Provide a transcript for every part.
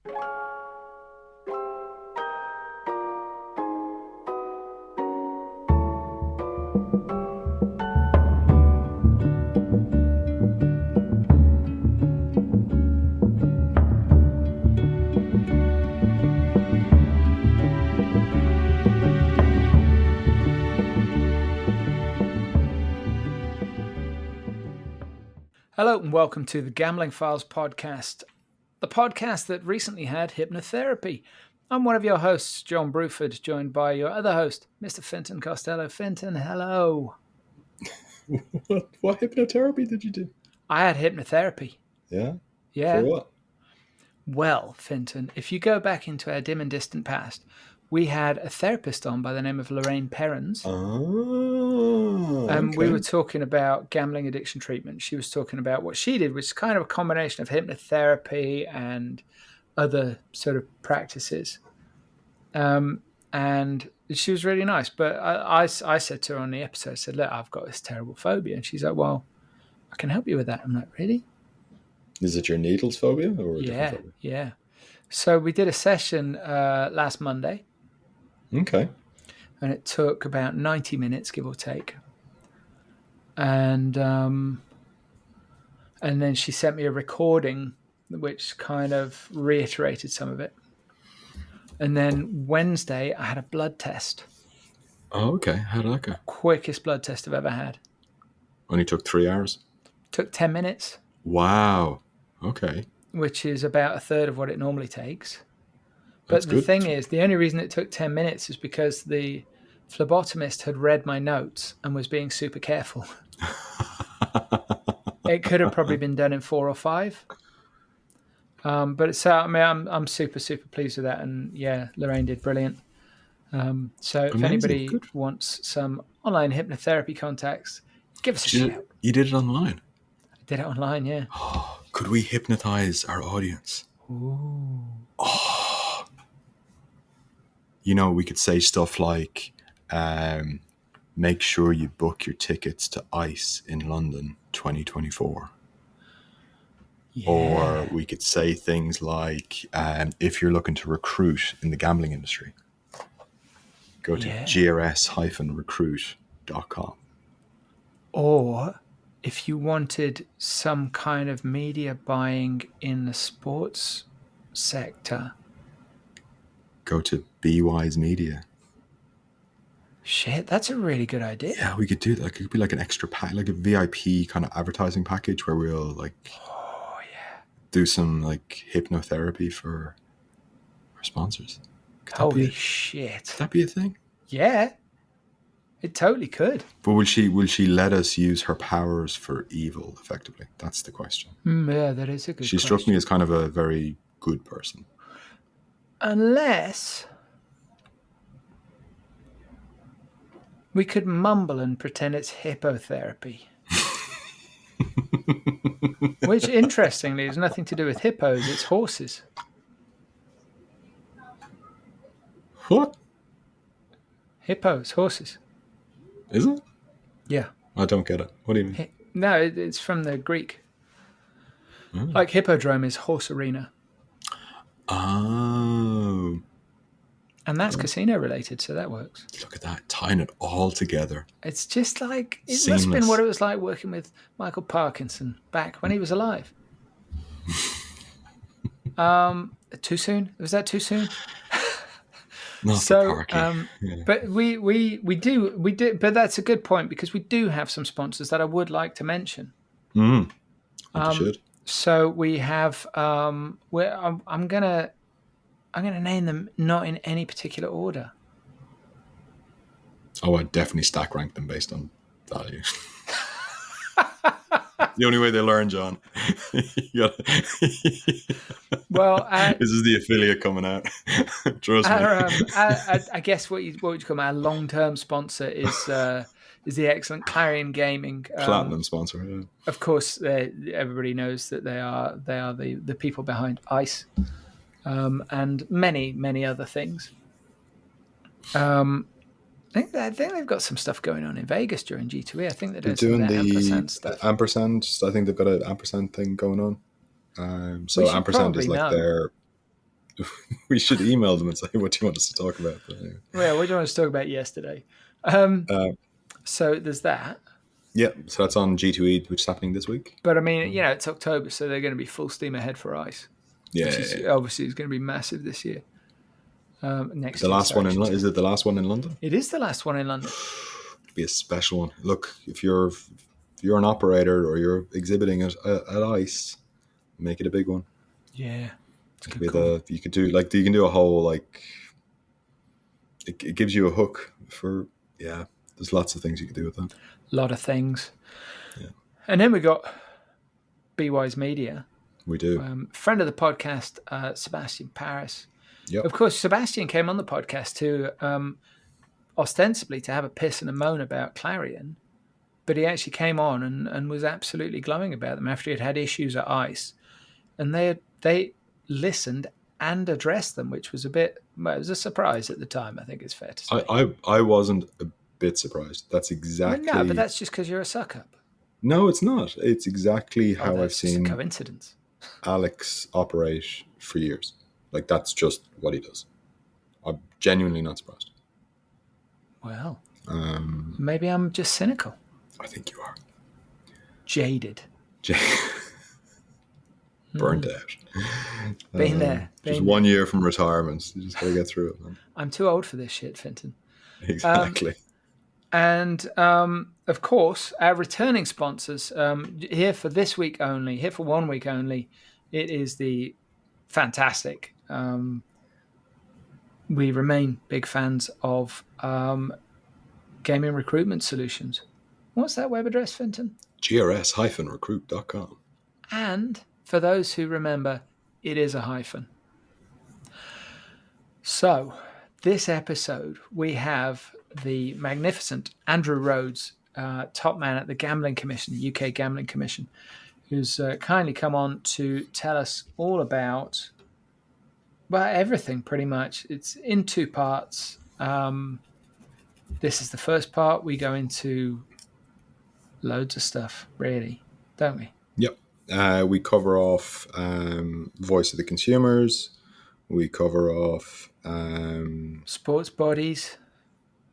Hello and welcome to the Gambling Files podcast, the podcast that recently had hypnotherapy. I'm one of your hosts, John Bruford, joined by your other host, Mr. Finton Costello. Finton, hello. What hypnotherapy did you do? I had hypnotherapy. Yeah? Yeah. For what? Well, Finton, if you go back into our dim and distant past, we had a therapist on by the name of Lorraine Perrins. Oh, okay. We were talking about gambling addiction treatment. She was talking about what she did, which is kind of a combination of hypnotherapy and other sort of practices. And she was really nice. But I said to her on the episode, I said, look, I've got this terrible phobia. And she's like, well, I can help you with that. I'm like, really? Is it your needles phobia or a different phobia? Yeah. So we did a session last Monday. Okay. And it took about 90 minutes, give or take. And then she sent me a recording which kind of reiterated some of it. And then Wednesday, I had a blood test. Oh, okay. How did that go? Quickest blood test I've ever had. Only took 3 hours? Took 10 minutes. Wow. Okay. Which is about a third of what it normally takes. That's But the good. thing is, the only reason it took 10 minutes is because the phlebotomist had read my notes and was being super careful. It could have probably been done in 4 or 5. But it's, I mean, I'm super, super pleased with that. And yeah, Lorraine did brilliant. So if anybody wants some online hypnotherapy contacts, give us a shout. You did it online? I did it online, yeah. Could we hypnotize our audience? Ooh. Oh. You know, we could say stuff like, make sure you book your tickets to ICE in London 2024. Yeah. Or we could say things like, if you're looking to recruit in the gambling industry, go to grs-recruit.com. Or if you wanted some kind of media buying in the sports sector, go to BWise Media. Shit, that's a really good idea. Yeah, we could do that. It could be like an extra pack, like a VIP kind of advertising package where we'll do some like hypnotherapy for our sponsors. Holy shit. Could that be a thing? Yeah. It totally could. But will she let us use her powers for evil effectively? That's the question. Yeah, that is a good question. She struck me as kind of a very good person. Unless we could mumble and pretend it's hippotherapy. Which, interestingly, has nothing to do with hippos. It's horses. What? Hippos, horses. Is it? Yeah. I don't get it. What do you mean? No, it's from the Greek. Like hippodrome is horse arena. Oh. And that's casino related, so that works. Look at that, tying it all together. It's just like, it Seamless. must have been what it was like working with Michael Parkinson back when he was alive. Too soon? Was that too soon? Not So, yeah. But we do, but that's a good point because we do have some sponsors that I would like to mention. You should. So we have, I'm gonna name them not in any particular order. Oh, I'd definitely stack rank them based on value. The only way they learn, John. Well, this is the affiliate coming out. Trust me. I guess what would you call my long-term sponsor is the excellent Clarion Gaming, Platinum sponsor. Yeah. Of course, everybody knows that they are the people behind ICE, and many other things. I think they've got some stuff going on in Vegas during G2E. I think they're doing the ampersand stuff. Ampersand, I think they've got an ampersand thing going on. So ampersand is like their we should email them and say, what do you want us to talk about? But anyway. Well, what do you want us to talk about yesterday? So there's that. Yeah, so that's on G2E, which is happening this week. But I mean, it's October, so they're going to be full steam ahead for ice. Yeah, which is obviously is going to be massive this year. Next the year, last one in London. Is it the last one in London? It is the last one in London. It'll be a special one. Look, if you're an operator or you're exhibiting at ICE, make it a big one. Yeah, you could do a whole it gives you a hook for There's lots of things you could do with that. A lot of things. Yeah, and then we got BWise Media. We do. Friend of the podcast, Sebastian Paris. Yep. Of course, Sebastian came on the podcast to ostensibly to have a piss and a moan about Clarion, but he actually came on and was absolutely glowing about them after he had issues at ICE, and they listened and addressed them, which was it was a surprise at the time. I think it's fair to say. I wasn't a bit surprised. That's exactly. No, but that's just because you're a suck up. No, it's not. It's exactly how I've seen just a coincidence. Alex operate for years. Like, that's just what he does. I'm genuinely not surprised. Well, maybe I'm just cynical. I think you are. Jaded. Burnt out. Been there. Just 1 year from retirement. You just got to get through it, man. I'm too old for this shit, Finton. Exactly. And, of course, our returning sponsors, here for this week only, here for 1 week only, it is the fantastic. We remain big fans of Gaming Recruitment Solutions. What's that web address, Finton? grs-recruit.com. And for those who remember, it is a hyphen. So, this episode, we have the magnificent Andrew Rhodes, top man at the Gambling Commission, the UK Gambling Commission, who's kindly come on to tell us all about, everything pretty much. It's in 2 parts. This is the first part. We go into loads of stuff, really, don't we? Yep. We cover off voice of the consumers. We cover off sports bodies.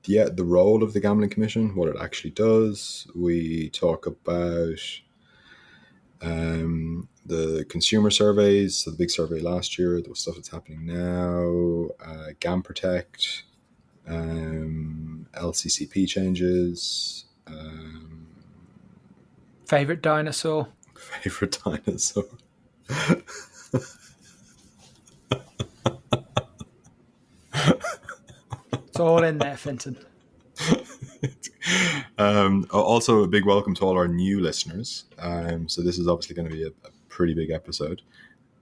Yeah, the role of the Gambling Commission, what it actually does. We talk about the consumer surveys, so the big survey last year, the stuff that's happening now, GAM Protect, LCCP changes. Favorite dinosaur? Favorite dinosaur. It's all in there, Finton. Also, a big welcome to all our new listeners. So this is obviously going to be a pretty big episode.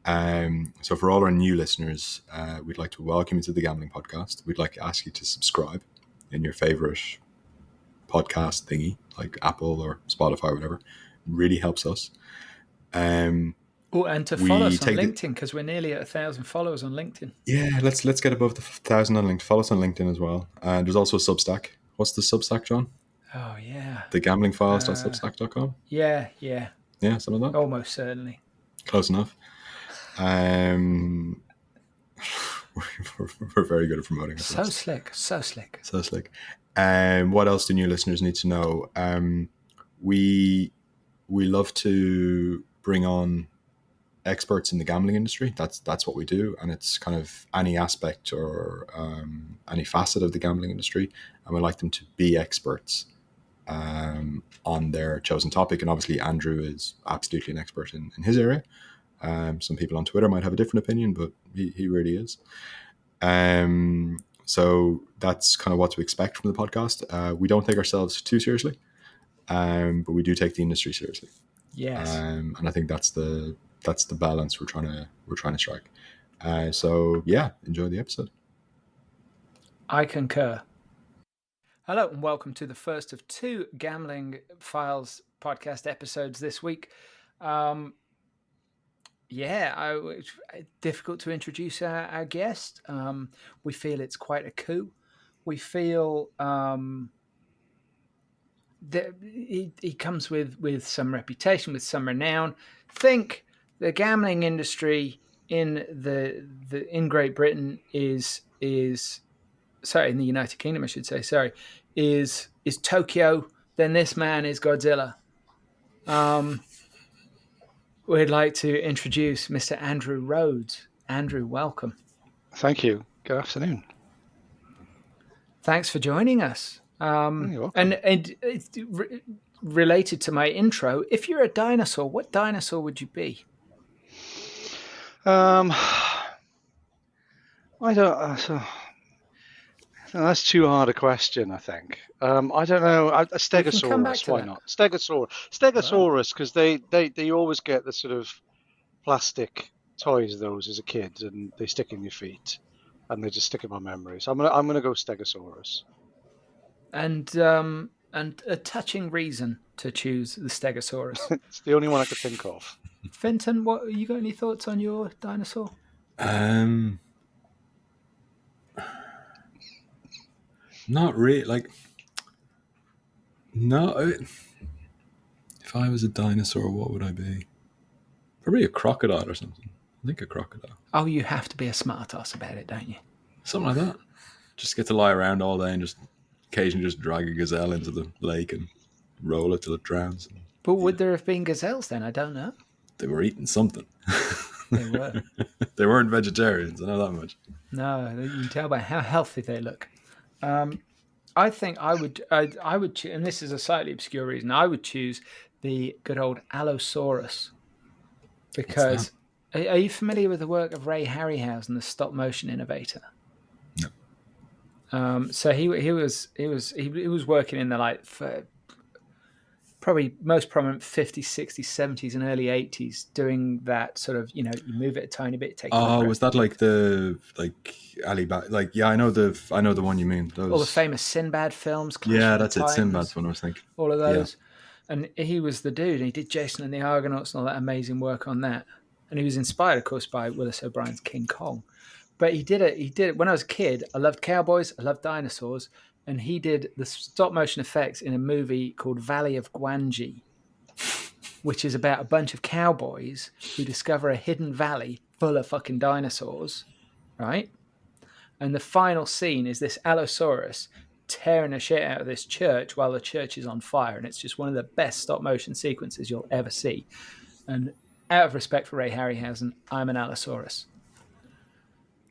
So for all our new listeners, we'd like to welcome you to the Gambling Podcast. We'd like to ask you to subscribe in your favorite podcast thingy, like Apple or Spotify or whatever. It really helps us. And to follow us on LinkedIn, because we're nearly at 1,000 followers on LinkedIn. Yeah, let's get above the 1,000 on LinkedIn. Follow us on LinkedIn as well. And there's also a Substack. What's the Substack, John? Oh, yeah. Thegamblingfiles.substack.com? Yeah. Yeah, something like that? Almost certainly. Close enough. We're very good at promoting ourselves. So slick. What else do new listeners need to know? We love to bring on experts in the gambling industry. That's what we do, and it's kind of any aspect or any facet of the gambling industry, and we like them to be experts on their chosen topic. And obviously Andrew is absolutely an expert in his area. Some people on Twitter might have a different opinion, but he really is. So that's kind of what to expect from the podcast. We don't take ourselves too seriously, but we do take the industry seriously. Yes. And I think that's the balance we're trying to strike. So yeah, enjoy the episode. I concur. Hello and welcome to the first of 2 Gambling Files podcast episodes this week. It's difficult to introduce our guest. We feel it's quite a coup. We feel that he comes with some reputation, with some renown. Think the gambling industry in in Great Britain is sorry, in the United Kingdom, I should say, sorry, is Tokyo, then this man is Godzilla. We'd like to introduce Mr. Andrew Rhodes. Andrew, welcome. Thank you. Good afternoon. Thanks for joining us. You're welcome. And it's related to my intro, if you're a dinosaur, what dinosaur would you be? I don't. That's too hard a question, I think. I don't know. A Stegosaurus, why not? Stegosaurus, because they always get the sort of plastic toys, those as a kid, and they stick in your feet, and they just stick in my memory. So I'm gonna go Stegosaurus. And a touching reason to choose the Stegosaurus. It's the only one I could think of. Fenton, what you got any thoughts on your dinosaur? Not really. Like, no. If I was a dinosaur, what would I be? Probably a crocodile or something. I think a crocodile. Oh, you have to be a smart ass about it, don't you? Something like that. Just get to lie around all day and just occasionally just drag a gazelle into the lake and roll it till it drowns. But would there have been gazelles then? I don't know. They were eating something. They were. They weren't vegetarians, I know that much. No, you can tell by how healthy they look. I think I would, and this is a slightly obscure reason, I would choose the good old Allosaurus. Because, are you familiar with the work of Ray Harryhausen, the stop motion innovator? No. So he was working in the probably most prominent 50s, 60s, 70s, and early 80s, doing that sort of, you move it a tiny bit. Was that like the Alibaba? Yeah, I know the one you mean. All the famous Sinbad films. Yeah, that's it. Sinbad's one I was thinking. All of those, and he was the dude. And he did Jason and the Argonauts and all that amazing work on that. And he was inspired, of course, by Willis O'Brien's King Kong. But he did it when I was a kid. I loved cowboys. I loved dinosaurs. And he did the stop motion effects in a movie called Valley of Gwangi, which is about a bunch of cowboys who discover a hidden valley full of fucking dinosaurs, right? And the final scene is this Allosaurus tearing the shit out of this church while the church is on fire. And it's just one of the best stop motion sequences you'll ever see. And out of respect for Ray Harryhausen, I'm an Allosaurus.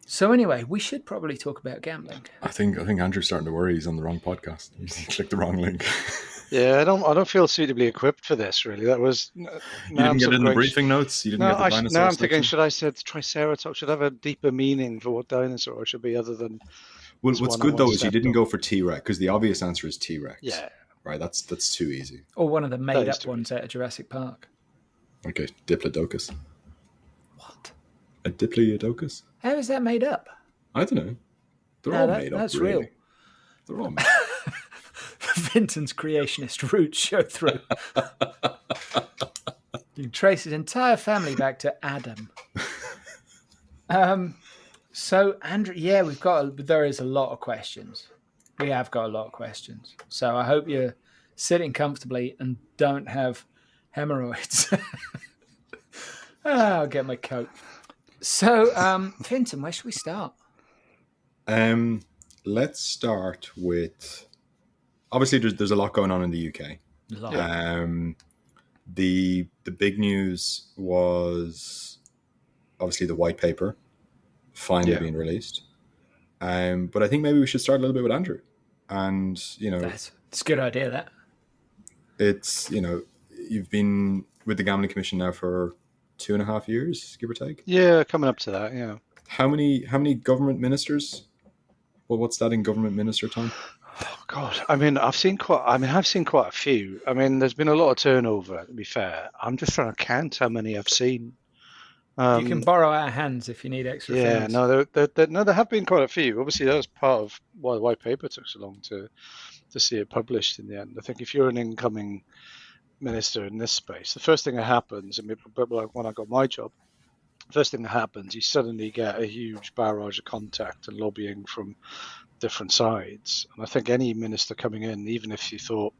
So anyway, we should probably talk about gambling. I think Andrew's starting to worry he's on the wrong podcast. He clicked the wrong link. Yeah, I don't feel suitably equipped for this. Really, that was. You didn't get it in the briefing notes. You didn't get the dinosaur. Now I'm thinking, should I say Triceratops? Should have a deeper meaning for what dinosaur it should be, other than. Well, what's good though is you didn't go for T-Rex, because the obvious answer is T-Rex. Yeah. Right. That's too easy. Or one of the made-up ones out of Jurassic Park. Okay, Diplodocus. What? A Diplodocus? How is that made up? I don't know. They're all made up. That's really. real. They're all made up. Vinton's creationist roots show through. You can trace his entire family back to Adam. So, Andrew, yeah, there is a lot of questions. We have got a lot of questions. So I hope you're sitting comfortably and don't have hemorrhoids. I'll get my coat. So, Finton, where should we start? Let's start with, obviously there's a lot going on in the UK. The big news was obviously the white paper finally being released. But I think maybe we should start a little bit with Andrew. And, That's a good idea, that. It's, you've been with the Gambling Commission now for 2.5 years, give or take. Yeah, coming up to that. Yeah. How many government ministers? Well, what's that in government minister time? Oh God! I've seen quite a few. There's been a lot of turnover. To be fair, I'm just trying to count how many I've seen. You can borrow our hands if you need extra. Yeah, things. no, there have been quite a few. Obviously, that was part of why the white paper took so long to see it published in the end. I think if you're an incoming minister in this space, the first thing that happens, when I got my job, first thing that happens, you suddenly get a huge barrage of contact and lobbying from different sides. And I think any minister coming in, even if you thought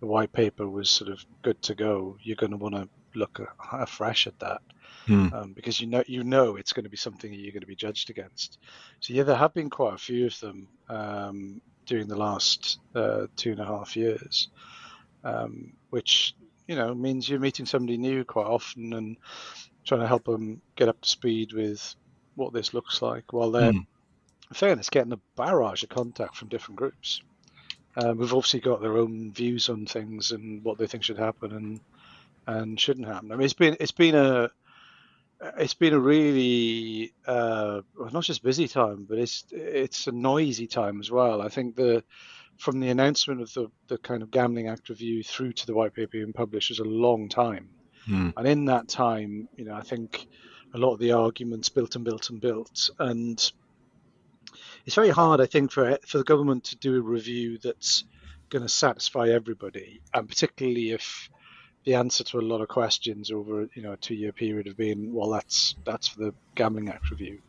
the white paper was sort of good to go, you're going to want to look afresh at that. because you know it's going to be something that you're going to be judged against. So yeah, there have been quite a few of them during the last 2.5 years, which means you're meeting somebody new quite often and trying to help them get up to speed with what this looks like, while they're, in fairness, getting a barrage of contact from different groups. We've obviously got their own views on things and what they think should happen and shouldn't happen. I mean, it's been a really not just busy time, but it's a noisy time as well. I think from the announcement of the kind of Gambling Act review through to the white paper being published was a long time, and in that time, I think a lot of the arguments built and built and built, and it's very hard, I think, for the government to do a review that's going to satisfy everybody, and particularly if the answer to a lot of questions over a 2-year period have been, well, that's for the Gambling Act review.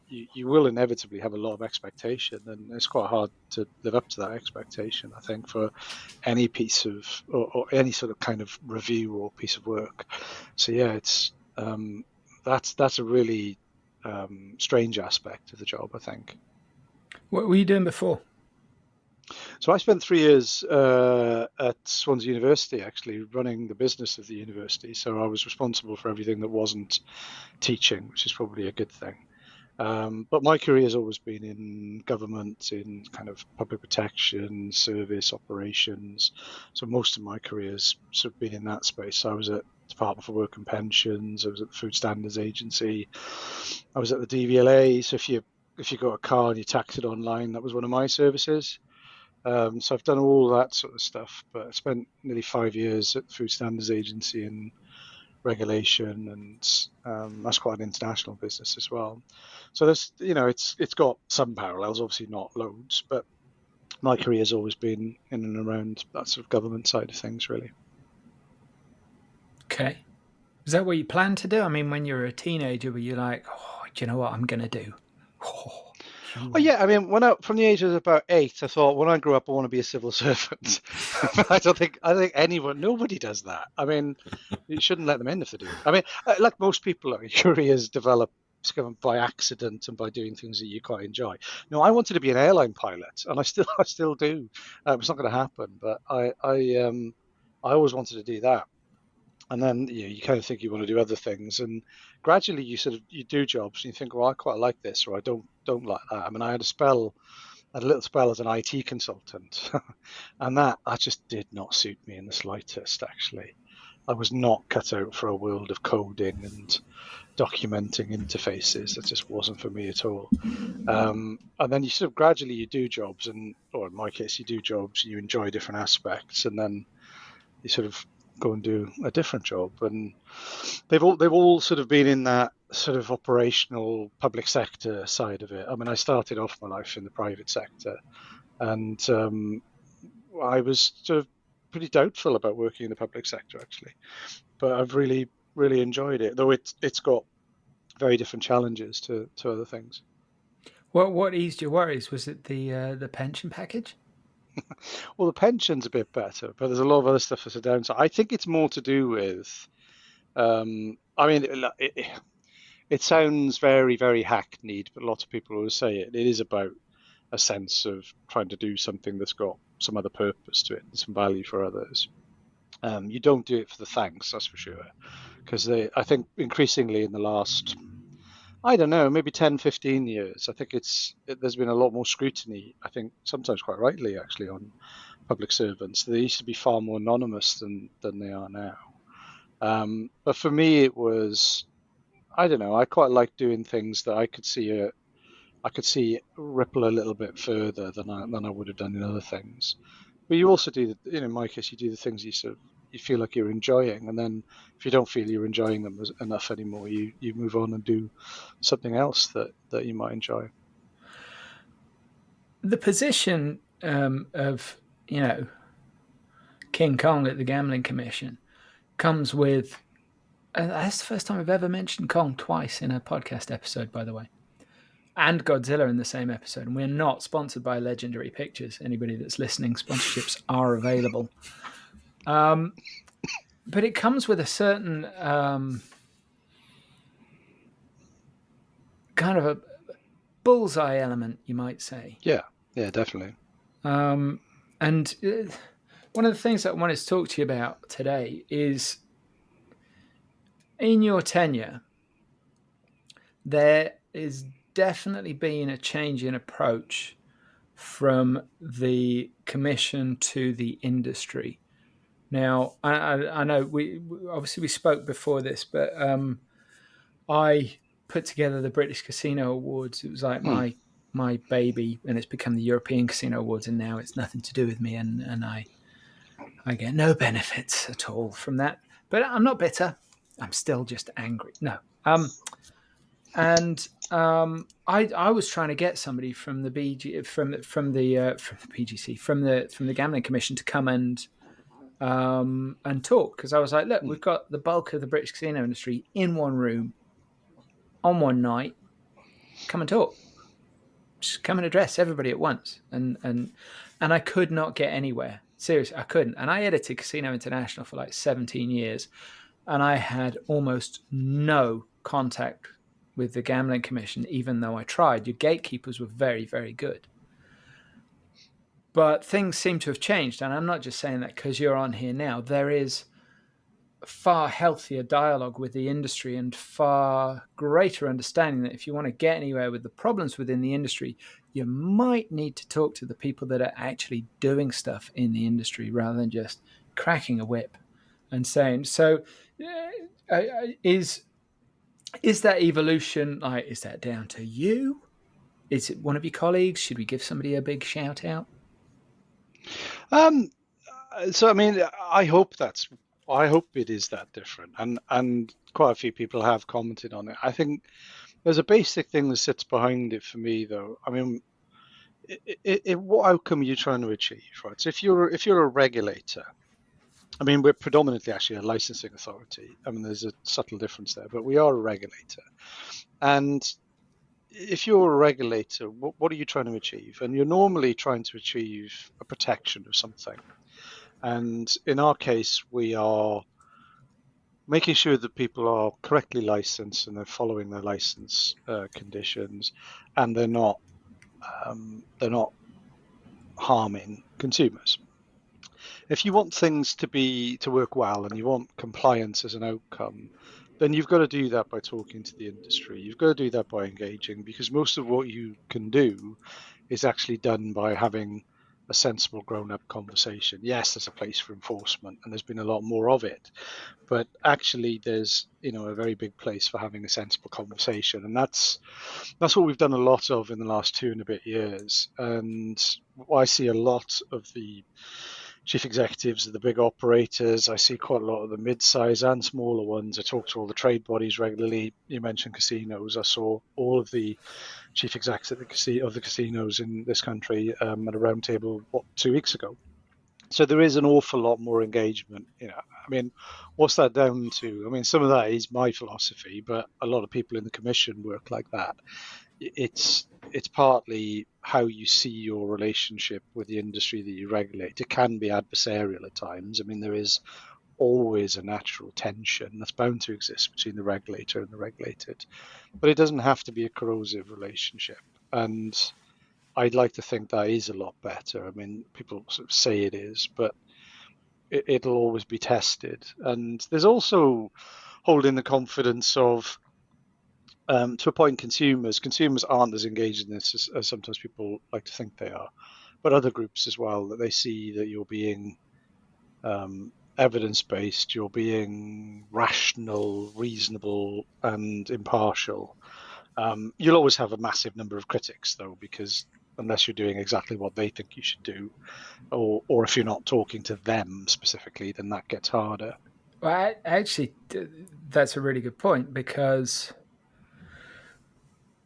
You will inevitably have a lot of expectation, and it's quite hard to live up to that expectation, I think, for any piece of or any sort of kind of review or piece of work. So yeah, it's that's a really strange aspect of the job, I think. What were you doing before? So I spent 3 years at Swansea University, actually running the business of the university. So I was responsible for everything that wasn't teaching, which is probably a good thing. But my career has always been in government, in kind of public protection, service operations. So most of my career has sort of been in that space. So I was at Department for Work and Pensions. I was at the Food Standards Agency. I was at the DVLA. So if you got a car and you tax it online, that was one of my services. So I've done all that sort of stuff, but I spent nearly 5 years at the Food Standards Agency in regulation, and that's quite an international business as well. So there's, it's got some parallels, obviously not loads, but my career has always been in and around that sort of government side of things, really. Okay. Is that what you plan to do? I mean, when you were a teenager, were you like, oh, do you know what I'm going to do? Oh yeah, I mean, from the age of about 8, I thought when I grow up I want to be a civil servant. I think nobody does that. I mean, you shouldn't let them in if they do. I mean, like most people, careers develop by accident and by doing things that you quite enjoy. No, I wanted to be an airline pilot, and I still do. It's not going to happen, but I always wanted to do that. And then you kind of think you want to do other things, and gradually you do jobs and you think, well, I quite like this, or I don't like that. I mean, I had a little spell as an IT consultant, and that just did not suit me in the slightest. Actually, I was not cut out for a world of coding and documenting interfaces. That just wasn't for me at all. And then you sort of gradually you do jobs, or in my case, you do jobs, you enjoy different aspects, and then you sort of go and do a different job, and they've all sort of been in that sort of operational public sector side of it. I mean, I started off my life in the private sector, and I was sort of pretty doubtful about working in the public sector, actually, but I've really enjoyed it, though it's got very different challenges to other things. What eased your worries? Was it the pension package? Well, the pension's a bit better, but there's a lot of other stuff that's a downside. I think it's more to do with, I mean, it sounds very, very hackneyed, but lots of people always say it. It is about a sense of trying to do something that's got some other purpose to it and some value for others. You don't do it for the thanks, that's for sure, because I think increasingly in the last, I don't know, maybe 10, 15 years, I think there's been a lot more scrutiny, I think sometimes quite rightly actually, on public servants. They used to be far more anonymous than they are now. But for me it was, I don't know, I quite like doing things that I could see ripple a little bit further than I would have done in other things. But you also do, in my case, you do the things you feel like you're enjoying, and then if you don't feel you're enjoying them enough anymore, you move on and do something else that you might enjoy. The position of King Kong at the Gambling Commission comes with, that's the first time I've ever mentioned Kong twice in a podcast episode, by the way, and Godzilla in the same episode. And we're not sponsored by Legendary Pictures. Anybody that's listening, sponsorships are available. But it comes with a certain kind of a bullseye element, you might say. Yeah, definitely. And one of the things that I wanted to talk to you about today is, in your tenure, there is definitely been a change in approach from the commission to the industry. Now, I know we obviously we spoke before this, but I put together the British Casino Awards. It was like my baby, and it's become the European Casino Awards, and now it's nothing to do with me, and I get no benefits at all from that. But I'm not bitter. I'm still just angry. No. I was trying to get somebody from the BG from the PGC from the Gambling Commission to come and talk, because I was like, look, we've got the bulk of the British casino industry in one room on one night. Come and talk. Just come and address everybody at once. And I could not get anywhere. Seriously, I couldn't. And I edited Casino International for like 17 years, and I had almost no contact with the Gambling Commission, even though I tried. Your gatekeepers were very, very good. But things seem to have changed, and I'm not just saying that because you're on here now. There is far healthier dialogue with the industry and far greater understanding that if you want to get anywhere with the problems within the industry, you might need to talk to the people that are actually doing stuff in the industry rather than just cracking a whip and saying. So is that evolution, like, is that down to you? Is it one of your colleagues? Should we give somebody a big shout out? So I mean, I hope it is that different, and quite a few people have commented on it. I think there's a basic thing that sits behind it for me, though. I mean, what outcome are you trying to achieve, right? So if you're a regulator, I mean, we're predominantly actually a licensing authority. I mean, there's a subtle difference there, but we are a regulator. And if you're a regulator, what are you trying to achieve? And you're normally trying to achieve a protection of something. And in our case, we are making sure that people are correctly licensed and they're following their license conditions, and they're not harming consumers. If you want things to work well and you want compliance as an outcome, then you've got to do that by talking to the industry. You've got to do that by engaging, because most of what you can do is actually done by having a sensible grown-up conversation. Yes, there's a place for enforcement, and there's been a lot more of it, but actually there's a very big place for having a sensible conversation, and that's what we've done a lot of in the last 2 and a bit years. And I see a lot of the chief executives of the big operators. I see quite a lot of the mid-size and smaller ones. I talk to all the trade bodies regularly. You mentioned casinos. I saw all of the chief execs of the casinos in this country at a roundtable 2 weeks ago. So there is an awful lot more engagement. I mean, what's that down to? I mean, some of that is my philosophy, but a lot of people in the commission work like that. It's partly how you see your relationship with the industry that you regulate. It can be adversarial at times. I mean, there is always a natural tension that's bound to exist between the regulator and the regulated, but it doesn't have to be a corrosive relationship. And I'd like to think that is a lot better. I mean, people sort of say it is, but it'll always be tested. And there's also holding the confidence of, to a point, consumers aren't as engaged in this as sometimes people like to think they are, but other groups as well, that they see that you're being evidence-based, you're being rational, reasonable, and impartial. You'll always have a massive number of critics, though, because unless you're doing exactly what they think you should do, or if you're not talking to them specifically, then that gets harder. Well, actually, that's a really good point, because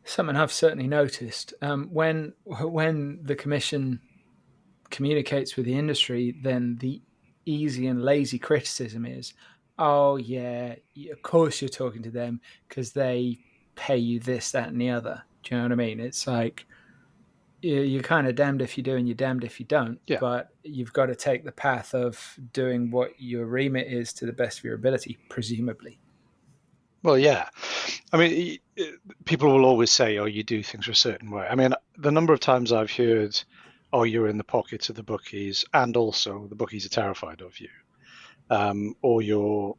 something I've certainly noticed, when the commission communicates with the industry, then the easy and lazy criticism is, oh yeah, of course you're talking to them because they pay you this, that, and the other. Do you know what I mean? It's like you're kind of damned if you do and you're damned if you don't. Yeah. But you've got to take the path of doing what your remit is to the best of your ability, presumably. Well, yeah. I mean, people will always say, "Oh, you do things a certain way." I mean, the number of times I've heard, "Oh, you're in the pockets of the bookies," and also the bookies are terrified of you, or you're,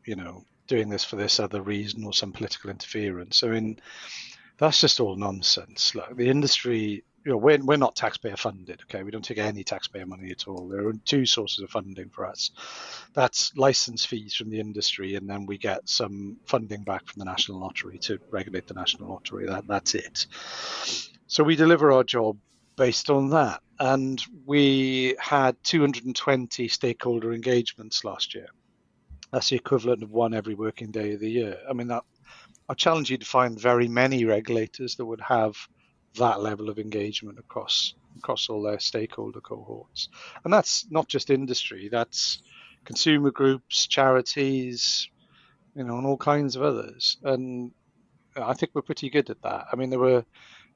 doing this for this other reason or some political interference. I mean, that's just all nonsense. Like the industry, we're not taxpayer funded. Okay, we don't take any taxpayer money at all. There are two sources of funding for us. That's license fees from the industry, and then we get some funding back from the National Lottery to regulate the National Lottery. That's it. So we deliver our job based on that, and we had 220 stakeholder engagements last year. That's the equivalent of one every working day of the year. I mean, I challenge you to find very many regulators that would have that level of engagement across all their stakeholder cohorts. And that's not just industry, that's consumer groups, charities, and all kinds of others. And I think we're pretty good at that. I mean, there were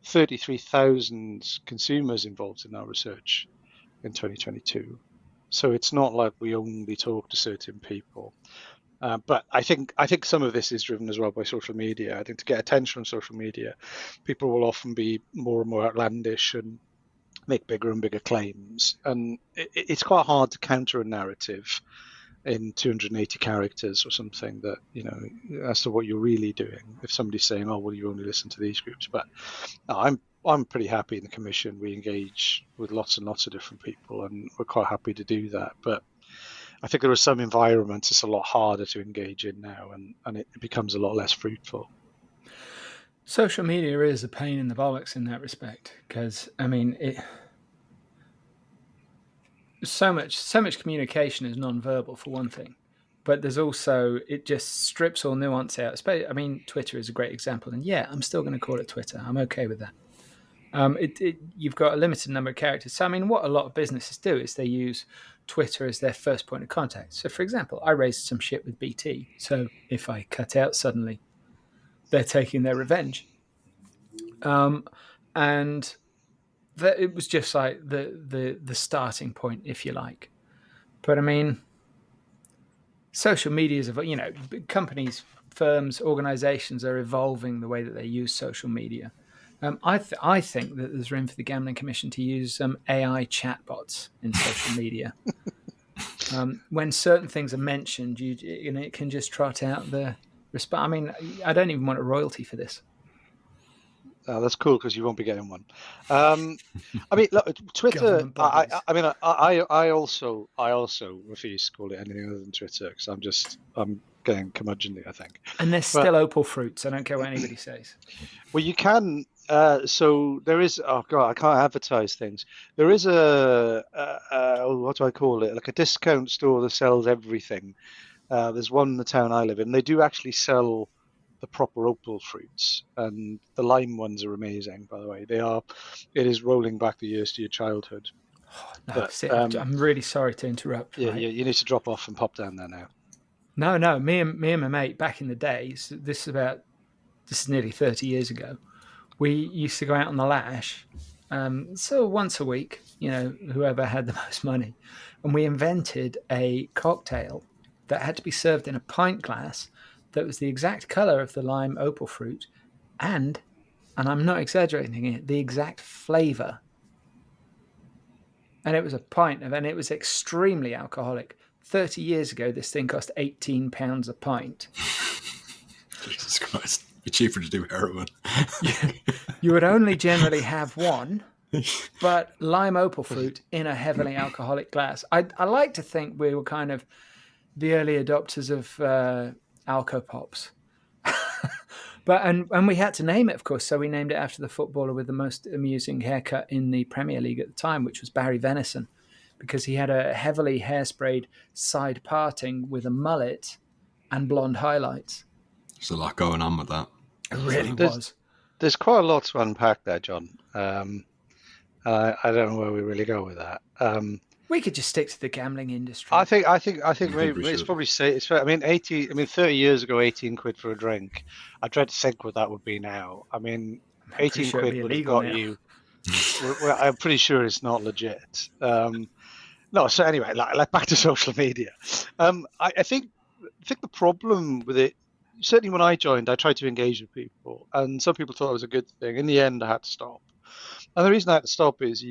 33,000 consumers involved in our research in 2022. So it's not like we only talk to certain people. But I think some of this is driven as well by social media. I think to get attention on social media, people will often be more and more outlandish and make bigger and bigger claims. And it's quite hard to counter a narrative in 280 characters or something that, as to what you're really doing. If somebody's saying, "Oh, well, you only listen to these groups," but no, I'm pretty happy in the commission. We engage with lots and lots of different people, and we're quite happy to do that. But I think there are some environments it's a lot harder to engage in now, and it becomes a lot less fruitful. Social media is a pain in the bollocks in that respect, because I mean, so much communication is non-verbal for one thing, but there's also, it just strips all nuance out. I mean, Twitter is a great example, and yeah, I'm still going to call it Twitter. I'm okay with that. You've got a limited number of characters. So I mean, what a lot of businesses do is they use Twitter as their first point of contact. So for example, I raised some shit with BT. So if I cut out suddenly, they're taking their revenge. And it was just like the starting point, if you like. But I mean, social media is, companies, firms, organizations are evolving the way that they use social media. I think that there's room for the Gambling Commission to use some AI chatbots in social media. When certain things are mentioned, it can just trot out the response. I mean, I don't even want a royalty for this. That's cool because you won't be getting one. I mean, look, Twitter. I also refuse to call it anything other than Twitter because I'm getting curmudgeonly, I think. And there's still opal fruits. I don't care what anybody says. Well, you can. So there is. Oh God, I can't advertise things. There is what do I call it? Like a discount store that sells everything. There's one in the town I live in. They do actually sell the proper opal fruits, and the lime ones are amazing. By the way, it is rolling back the years to your childhood. No, I'm really sorry to interrupt. Yeah, right? you need to drop off and pop down there now. No, me and my mate back in the days. This is nearly 30 years ago. We used to go out on the lash, so once a week, whoever had the most money, and we invented a cocktail that had to be served in a pint glass that was the exact color of the lime opal fruit, and I'm not exaggerating here, the exact flavor. And it was a pint and it was extremely alcoholic. 30 years ago, this thing cost £18 a pint. Jesus Christ. It'd be cheaper to do heroin. You would only generally have one, but lime opal fruit in a heavily alcoholic glass. I like to think we were kind of the early adopters of Alco-Pops. But and we had to name it, of course, so we named it after the footballer with the most amusing haircut in the Premier League at the time, which was Barry Venison, because he had a heavily hairsprayed side parting with a mullet and blonde highlights. There's a lot going on with that. It really was. There's quite a lot to unpack there, John. I don't know where we really go with that. We could just stick to the gambling industry. I think maybe it's probably safe. I mean, 30 years ago, 18 quid for a drink. I dread to think what that would be now. I mean, 18 quid would have got you. I'm pretty sure it's not legit. No, so anyway, like back to social media. I think the problem with it certainly when I joined, I tried to engage with people, and some people thought it was a good thing. In the end, I had to stop. And the reason I had to stop is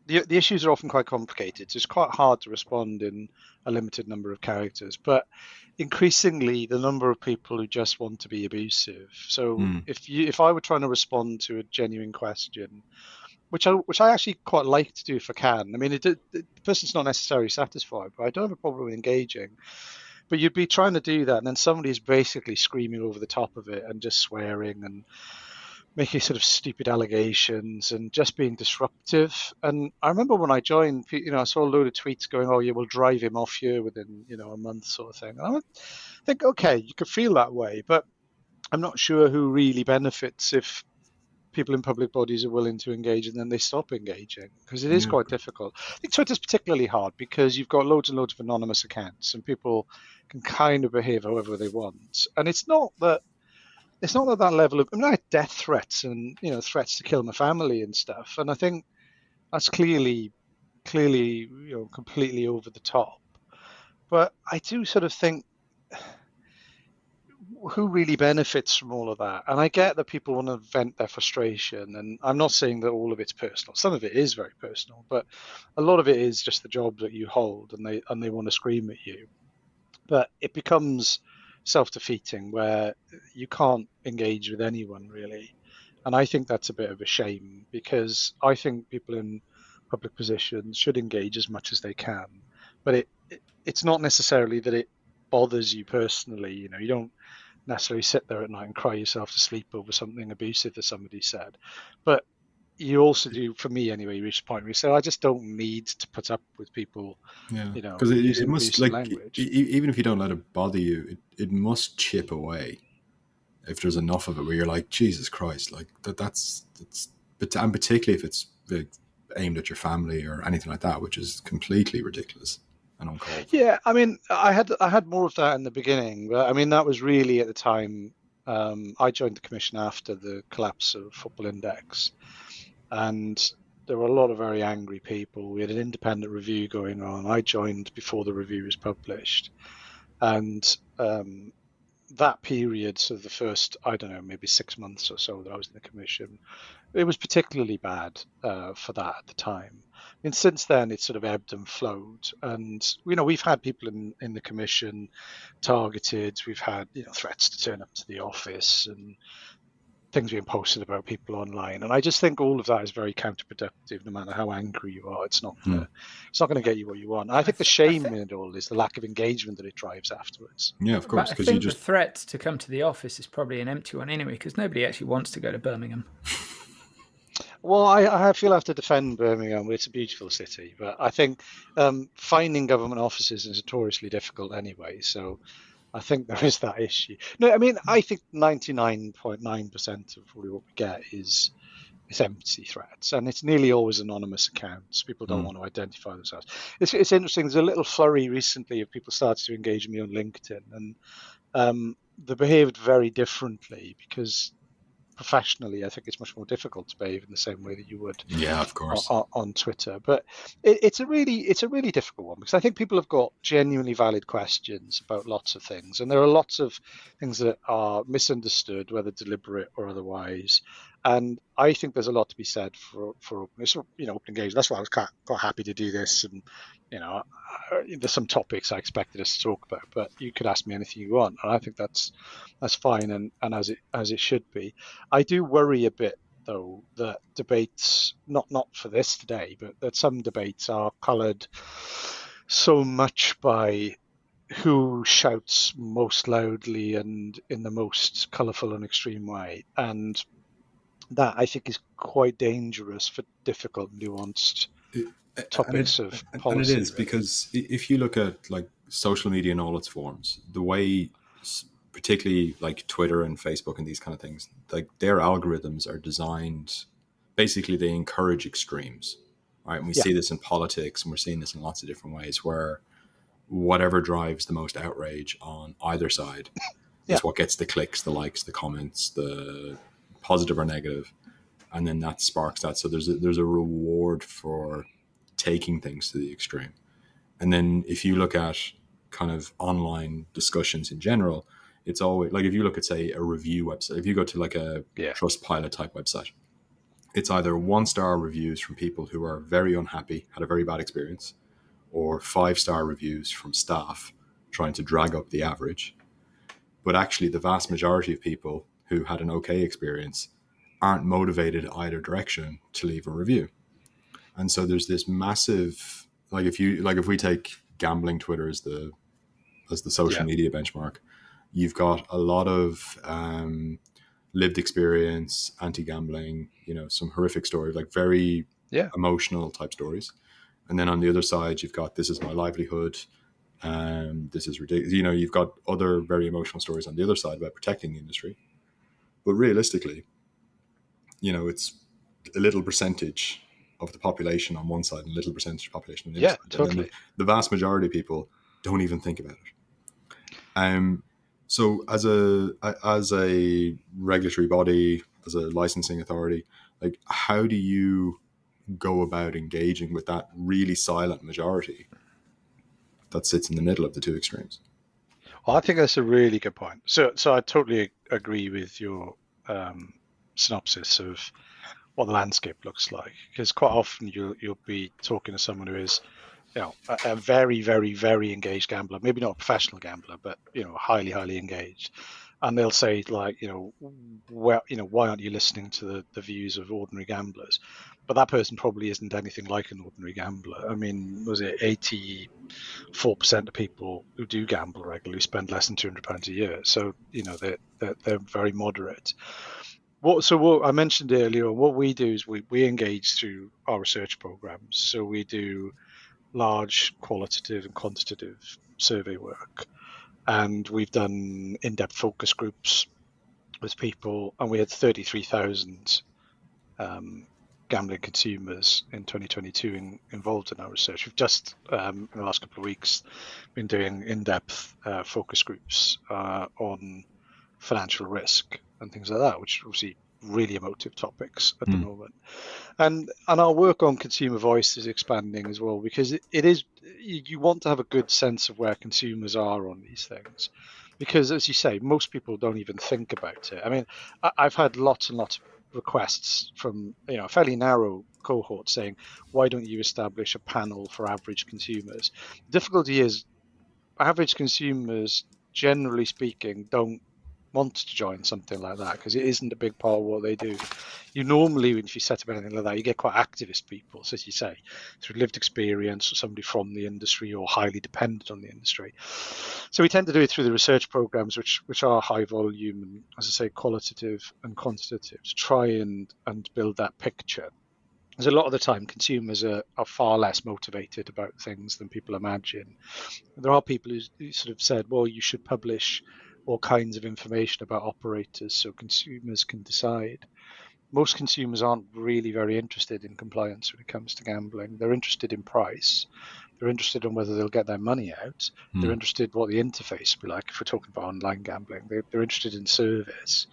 the issues are often quite complicated. So it's quite hard to respond in a limited number of characters. But increasingly, the number of people who just want to be abusive. So if I were trying to respond to a genuine question, which I actually quite like to do if I can. I mean, the person's not necessarily satisfied, but I don't have a problem with engaging. But you'd be trying to do that, and then somebody's basically screaming over the top of it and just swearing and making sort of stupid allegations and just being disruptive. And I remember when I joined, I saw a load of tweets going, "Oh, yeah, we'll drive him off here within, a month," sort of thing. And I would think, okay, you could feel that way, but I'm not sure who really benefits if people in public bodies are willing to engage and then they stop engaging, because it is quite difficult. I think Twitter's particularly hard because you've got loads and loads of anonymous accounts and people can kind of behave however they want. And it's not that level of, I mean, I had death threats and threats to kill my family and stuff, and I think that's clearly completely over the top. But I do sort of think, who really benefits from all of that? And I get that people want to vent their frustration, and I'm not saying that all of it's personal. Some of it is very personal, but a lot of it is just the job that you hold, and they want to scream at you. But it becomes self-defeating where you can't engage with anyone really. And I think that's a bit of a shame, because I think people in public positions should engage as much as they can. But it's not necessarily that it bothers you personally. You don't necessarily sit there at night and cry yourself to sleep over something abusive that somebody said. But you also do, for me anyway, you reach a point where you say, I just don't need to put up with people, because it must, like, language. Even if you don't let it bother you, it must chip away if there's enough of it where you're like, Jesus Christ, like that's and particularly if it's like, aimed at your family or anything like that, which is completely ridiculous and uncalled for. Yeah, I mean, I had more of that in the beginning, but I mean that was really at the time. I joined the commission after the collapse of Football Index, and there were a lot of very angry people. We had an independent review going on. I joined before the review was published, and that period, so the first, I don't know, maybe 6 months or so that I was in the commission, it was particularly bad for that at the time. I mean, since then, it's sort of ebbed and flowed. And, we've had people in the commission targeted. We've had, threats to turn up to the office and things being posted about people online. And I just think all of that is very counterproductive. No matter how angry you are, it's not going to get you what you want. And I think the shame in it all is the lack of engagement that it drives afterwards. Yeah, of course. Because the threat to come to the office is probably an empty one anyway, because nobody actually wants to go to Birmingham. Well, I feel I have to defend Birmingham. It's a beautiful city, but I think finding government offices is notoriously difficult anyway. So I think there is that issue. No, I mean, I think 99.9% of what we get is empty threats, and it's nearly always anonymous accounts. People don't want to identify themselves. It's interesting. There's a little flurry recently of people started to engage me on LinkedIn, and they behaved very differently because professionally, I think it's much more difficult to behave in the same way that you would, of course, on Twitter. But it's a really difficult one, because I think people have got genuinely valid questions about lots of things, and there are lots of things that are misunderstood, whether deliberate or otherwise. And I think there's a lot to be said for openness, open engagement. That's why I was quite happy to do this. And there's some topics I expected us to talk about, but you could ask me anything you want, and I think that's fine, and as it should be. I do worry a bit, though, that debates, not for this today, but that some debates are coloured so much by who shouts most loudly and in the most colourful and extreme way, and that I think is quite dangerous for difficult, nuanced topics of policy. And it is, because if you look at like social media in all its forms, the way, particularly like Twitter and Facebook and these kind of things, like their algorithms are designed, basically they encourage extremes, right? And we see this in politics, and we're seeing this in lots of different ways, where whatever drives the most outrage on either side is what gets the clicks, the likes, the comments, the positive or negative, and then that sparks that. So there's a reward for taking things to the extreme. And then if you look at kind of online discussions in general, it's always like if you look at, say, a review website, if you go to like a Trustpilot type website, it's either 1-star reviews from people who are very unhappy, had a very bad experience, or 5-star reviews from staff trying to drag up the average. But actually, the vast majority of people who had an okay experience aren't motivated either direction to leave a review. And so there's this massive, like if we take gambling Twitter as the social media benchmark, you've got a lot of lived experience, anti-gambling, some horrific stories, like very emotional type stories. And then on the other side, you've got, this is my livelihood, this is ridiculous. You've got other very emotional stories on the other side about protecting the industry. But realistically, it's a little percentage of the population on one side and a little percentage of the population on the other side. Totally. And then the vast majority of people don't even think about it. So as a regulatory body, as a licensing authority, like, how do you go about engaging with that really silent majority that sits in the middle of the two extremes? Well, I think that's a really good point. So I totally agree with your synopsis of what the landscape looks like, because quite often you'll be talking to someone who is, a very, very, very engaged gambler, maybe not a professional gambler, but highly engaged, and they'll say, like, why aren't you listening to the views of ordinary gamblers? But that person probably isn't anything like an ordinary gambler. I mean, was it 84% of people who do gamble regularly spend less than £200 a year? So they're very moderate. What I mentioned earlier, what we do is we engage through our research programs. So we do large qualitative and quantitative survey work, and we've done in-depth focus groups with people, and we had 33,000 gambling consumers in 2022 involved in our research. We've just in the last couple of weeks been doing in-depth focus groups on financial risk and things like that, which are obviously really emotive topics at the moment. And our work on consumer voice is expanding as well, because it is, you want to have a good sense of where consumers are on these things, because, as you say, most people don't even think about it. I mean, I've had lots and lots of requests from a fairly narrow cohort saying, why don't you establish a panel for average consumers? The difficulty is, average consumers, generally speaking, don't want to join something like that because it isn't a big part of what they do. You normally, if you set up anything like that, you get quite activist people, so as you say, through lived experience or somebody from the industry or highly dependent on the industry. So we tend to do it through the research programs, which are high volume and, as I say, qualitative and quantitative, to try and build that picture. Because a lot of the time, consumers are far less motivated about things than people imagine. There are people who sort of said, well, you should publish all kinds of information about operators so consumers can decide. Most consumers aren't really very interested in compliance when it comes to gambling. They're interested in price. They're interested in whether they'll get their money out. They're interested what the interface will be like if we're talking about online gambling. They're interested in service.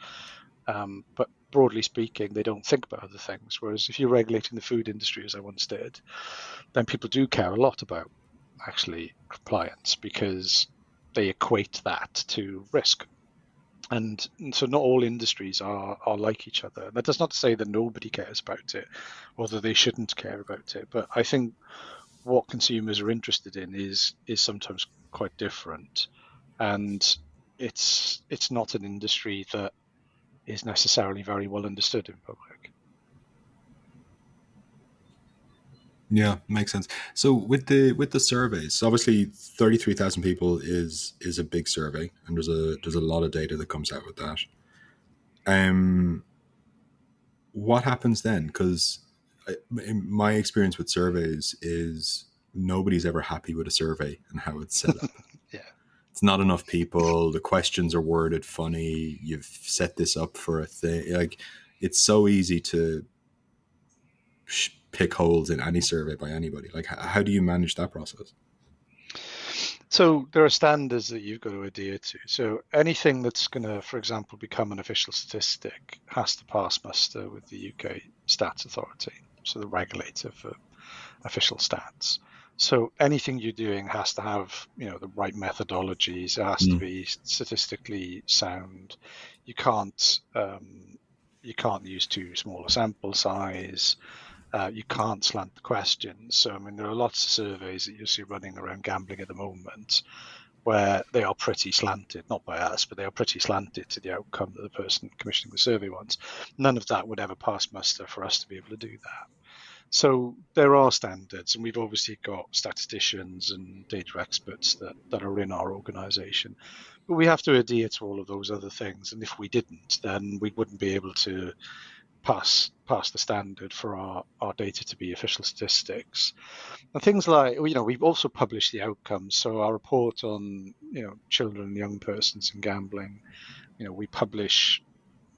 But broadly speaking, they don't think about other things. Whereas if you're regulating the food industry, as I once did, then people do care a lot about actually compliance, because they equate that to risk. And so not all industries are like each other. That does not say that nobody cares about it or that they shouldn't care about it. But I think what consumers are interested in is sometimes quite different. And it's not an industry that is necessarily very well understood in public. Yeah, makes sense. So with the surveys, obviously 33,000 people is a big survey, and there's a lot of data that comes out with that. What happens then? Because my experience with surveys is nobody's ever happy with a survey and how it's set up. Yeah. It's not enough people. The questions are worded funny. You've set this up for a thing. Like, it's so easy to pick holes in any survey by anybody. Like, how do you manage that process? So there are standards that you've got to adhere to. So anything that's going to, for example, become an official statistic has to pass muster with the UK Stats Authority, so the regulator for official stats. So anything you're doing has to have, the right methodologies. It has to be statistically sound. You can't use too small a sample size. You can't slant the questions. So I mean, there are lots of surveys that you see running around gambling at the moment where they are pretty slanted, not by us, but they are pretty slanted to the outcome that the person commissioning the survey wants. None of that would ever pass muster for us to be able to do that. So there are standards, and we've obviously got statisticians and data experts that are in our organisation. But we have to adhere to all of those other things, and if we didn't, then we wouldn't be able to pass the standard for our data to be official statistics. And things like, we've also published the outcomes. So our report on, children and young persons in gambling, we publish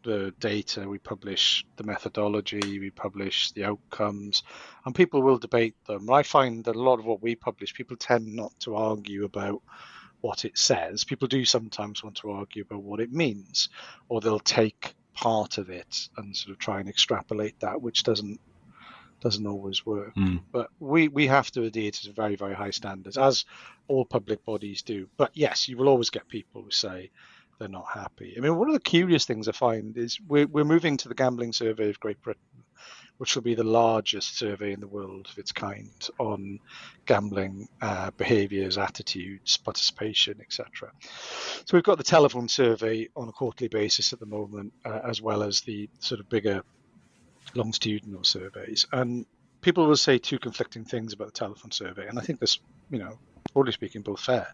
the data, we publish the methodology, we publish the outcomes, and people will debate them. I find that a lot of what we publish, people tend not to argue about what it says. People do sometimes want to argue about what it means, or they'll take part of it and sort of try and extrapolate that, which doesn't always work. But we have to adhere to very, very high standards, as all public bodies do. But yes, you will always get people who say they're not happy. I mean, one of the curious things I find is we're moving to the Gambling Survey of Great Britain, which will be the largest survey in the world of its kind on gambling behaviours, attitudes, participation, etc. So we've got the telephone survey on a quarterly basis at the moment, as well as the sort of bigger longitudinal surveys. And people will say two conflicting things about the telephone survey, and I think this, broadly speaking, both fair.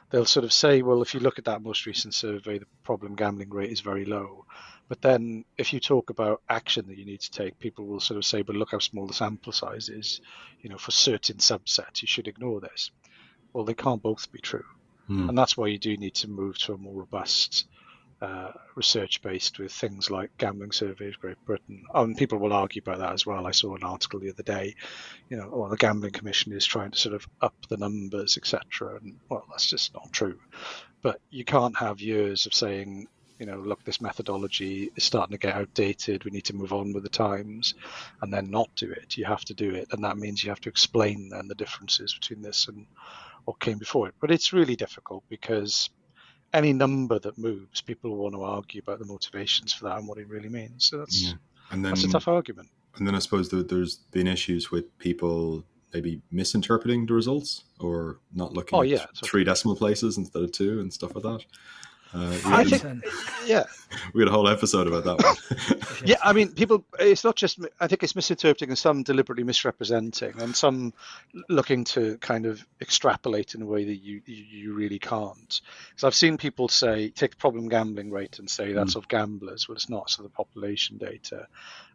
They'll sort of say, well, if you look at that most recent survey, the problem gambling rate is very low. But then if you talk about action that you need to take, people will sort of say, but look how small the sample size is. For certain subsets, you should ignore this. Well, they can't both be true. And that's why you do need to move to a more robust research based with things like Gambling Survey of Great Britain. And people will argue about that as well. I saw an article the other day, the Gambling Commission is trying to sort of up the numbers, etc. And well, that's just not true. But you can't have years of saying, look, this methodology is starting to get outdated, we need to move on with the times, and then not do it. You have to do it, and that means you have to explain then the differences between this and what came before it. But it's really difficult because any number that moves, people want to argue about the motivations for that and what it really means. So that's a tough argument. And then I suppose there's been issues with people maybe misinterpreting the results or not looking at three decimal places instead of two and stuff like that. I think, we had a whole episode about that one. Yeah, I mean, people, it's not just, I think it's misinterpreting and some deliberately misrepresenting and some looking to kind of extrapolate in a way that you really can't. Because I've seen people say, take the problem gambling rate and say that's of gamblers. Well, it's not, so the population data.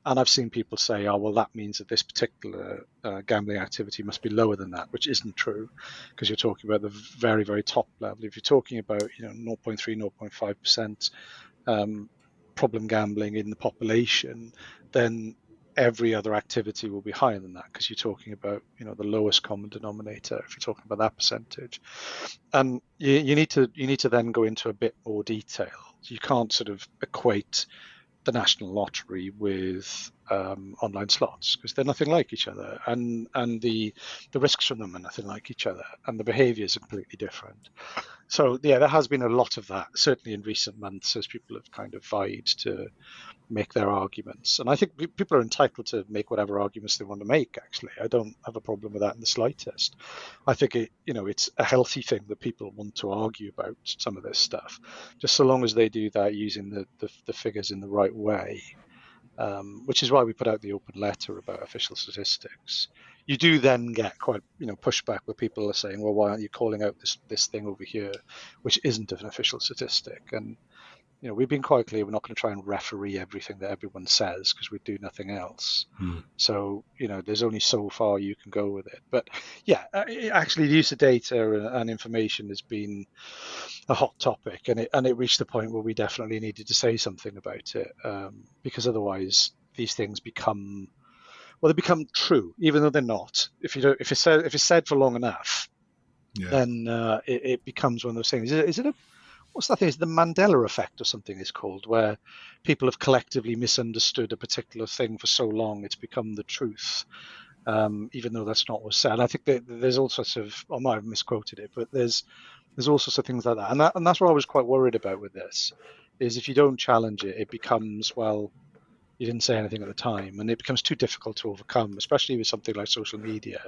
And I've seen people say, oh, well, that means that this particular gambling activity must be lower than that, which isn't true, because you're talking about the very, very top level. If you're talking about 0.3, 0.5% problem gambling in the population, then every other activity will be higher than that, because you're talking about the lowest common denominator if you're talking about that percentage. And you need to then go into a bit more detail. You can't sort of equate the National Lottery with online slots, because they're nothing like each other, and the risks from them are nothing like each other, and the behaviours are completely different. So yeah, there has been a lot of that, certainly in recent months, as people have kind of vied to make their arguments. And I think people are entitled to make whatever arguments they want to make, actually. I don't have a problem with that in the slightest. I think it's a healthy thing that people want to argue about some of this stuff, just so long as they do that using the figures in the right way. Which is why we put out the open letter about official statistics. You do then get quite pushback where people are saying, well, why aren't you calling out this thing over here, which isn't an official statistic? And we've been quite clear, we're not going to try and referee everything that everyone says, because we do nothing else. So there's only so far you can go with it. But yeah, actually the use of data and information has been a hot topic, and it reached the point where we definitely needed to say something about it, because otherwise these things become true, even though they're not. If it's said for long enough, then it becomes one of those things. Is it what's that thing? Is the Mandela effect or something is called, where people have collectively misunderstood a particular thing for so long it's become the truth. even though that's not what's said. I think that there's all sorts of, I might have misquoted it, but there's all sorts of things like that. And that's what I was quite worried about with this, is if you don't challenge it, it becomes, well, you didn't say anything at the time, and it becomes too difficult to overcome, especially with something like social media,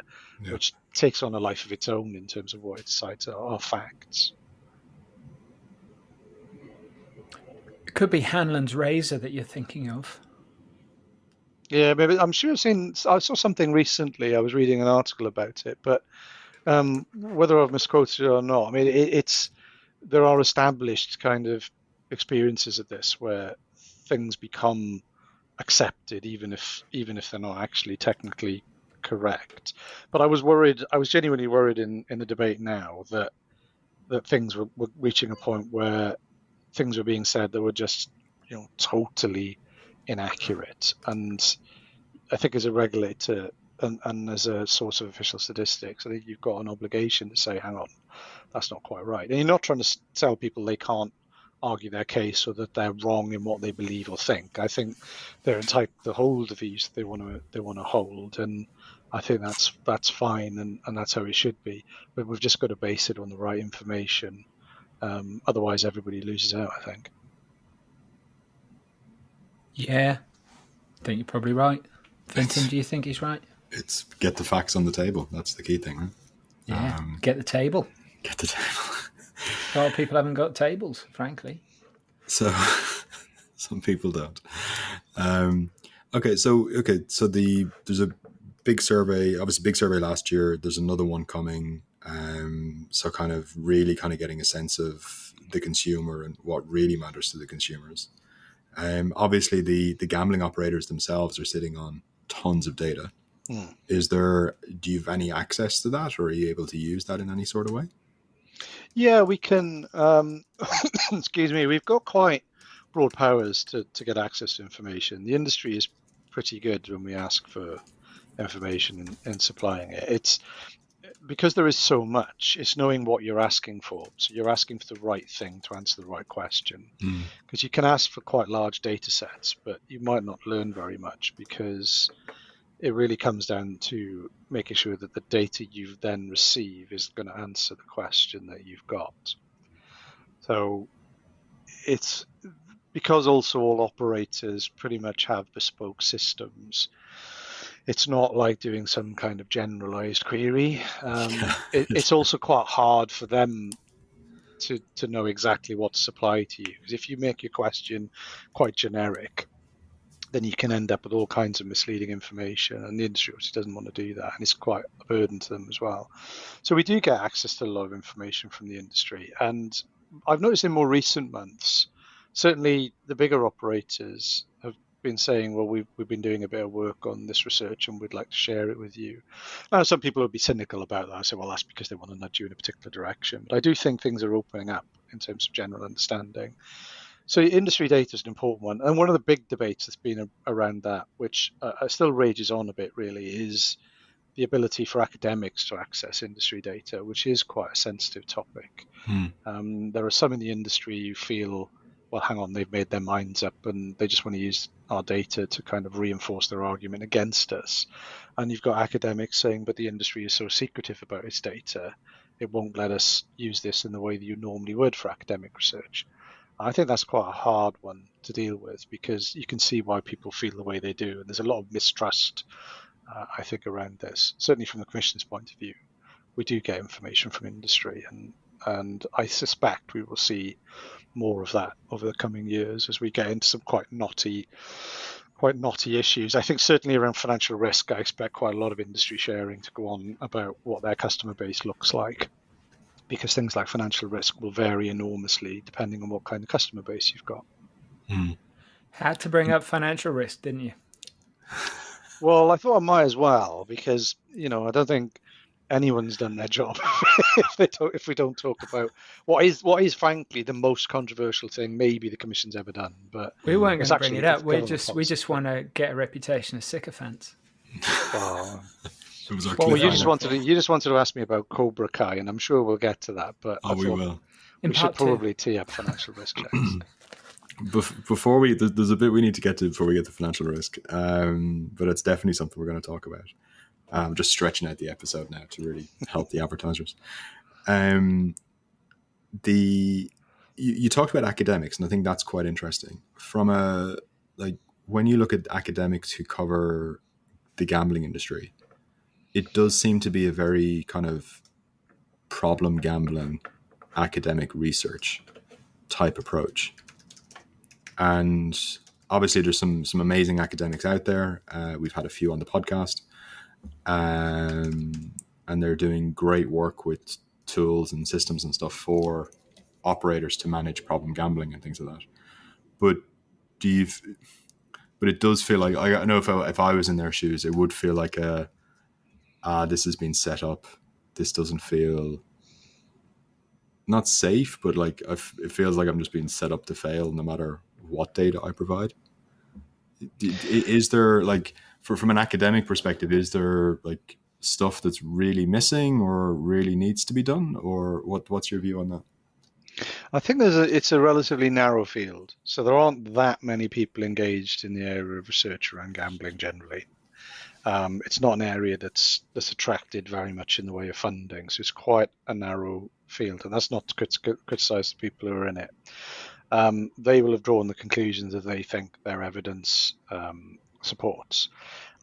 which takes on a life of its own in terms of what it decides are facts. It could be Hanlon's razor that you're thinking of. Yeah, maybe. I'm sure I saw something recently. I was reading an article about it, but whether I've misquoted it or not, I mean, there are established kind of experiences of this where things become accepted, even if they're not actually technically correct. But I was genuinely worried in the debate now that things were reaching a point where things were being said that were just, totally inaccurate. And I think as a regulator and as a source of official statistics, I think you've got an obligation to say, hang on, that's not quite right. And you're not trying to tell people they can't argue their case or that they're wrong in what they believe or think. I think they're entitled to hold the views they want to hold, and I think that's fine, and that's how it should be. But we've just got to base it on the right information. Otherwise, everybody loses out, I think. Yeah, I think you're probably right. Vinton, do you think he's right? It's get the facts on the table. That's the key thing, right? Yeah, get the table. Get the table. A lot of people haven't got tables, frankly. So some people don't. So there's a big survey, obviously big survey last year. There's another one coming. So kind of really kind of getting a sense of the consumer and what really matters to the consumers. Obviously the gambling operators themselves are sitting on tons of data. Do you have any access to that, or are you able to use that in any sort of way? Yeah, we can. Excuse me. We've got quite broad powers to get access to information. The industry is pretty good when we ask for information and supplying it. It's because there is so much. It's knowing what you're asking for. So you're asking for the right thing to answer the right question. Because you can ask for quite large data sets, but you might not learn very much, because it really comes down to making sure that the data you then receive is going to answer the question that you've got. So it's because also all operators pretty much have bespoke systems. It's not like doing some kind of generalized query. It's also quite hard for them to know exactly what to supply to you. Because if you make your question quite generic, then you can end up with all kinds of misleading information, and the industry obviously doesn't want to do that, and it's quite a burden to them as well. So we do get access to a lot of information from the industry, and I've noticed in more recent months, certainly the bigger operators have been saying, well, we've been doing a bit of work on this research and we'd like to share it with you. Now, some people would be cynical about that. I say, well, that's because they want to nudge you in a particular direction. But I do think things are opening up in terms of general understanding. So industry data is an important one. And one of the big debates that's been around that, which still rages on a bit really, is the ability for academics to access industry data, which is quite a sensitive topic. There are some in the industry who feel, well, hang on, they've made their minds up and they just want to use our data to kind of reinforce their argument against us. And you've got academics saying, but the industry is so secretive about its data, it won't let us use this in the way that you normally would for academic research. I think that's quite a hard one to deal with, because you can see why people feel the way they do. And there's a lot of mistrust, I think, around this. Certainly from the Commission's point of view, we do get information from industry, and I suspect we will see more of that over the coming years as we get into some quite knotty issues. I think certainly around financial risk, I expect quite a lot of industry sharing to go on about what their customer base looks like, because things like financial risk will vary enormously depending on what kind of customer base you've got. Had to bring up financial risk, didn't you? Well, I thought I might as well, because I don't think anyone's done their job if we don't talk about what is frankly the most controversial thing maybe the Commission's ever done. But we weren't going to bring it up. We just want to get a reputation as sycophants. Well, you just wanted to ask me about Cobra Kai, and I'm sure we'll get to that. But we will. We should probably tee up financial risk checks. There's a bit we need to get to before we get to financial risk, but it's definitely something we're going to talk about. I'm just stretching out the episode now to really help the advertisers. Um, the you talked about academics, and I think that's quite interesting. From a like when you look at academics who cover the gambling industry, it does seem to be a very kind of problem gambling academic research type approach. And obviously there's some amazing academics out there. We've had a few on the podcast, and they're doing great work with tools and systems and stuff for operators to manage problem gambling and things like that. But do you? But it does feel like, I know if I was in their shoes, it would feel like this has been set up. This doesn't feel not safe, but like it feels like I'm just being set up to fail no matter what data I provide. Is there like, from an academic perspective, is there like stuff that's really missing or really needs to be done, or what's your view on that? I think it's a relatively narrow field, so there aren't that many people engaged in the area of research around gambling generally. It's not an area that's attracted very much in the way of funding, so it's quite a narrow field, and that's not to criticize the people who are in it. They will have drawn the conclusions that they think their evidence supports.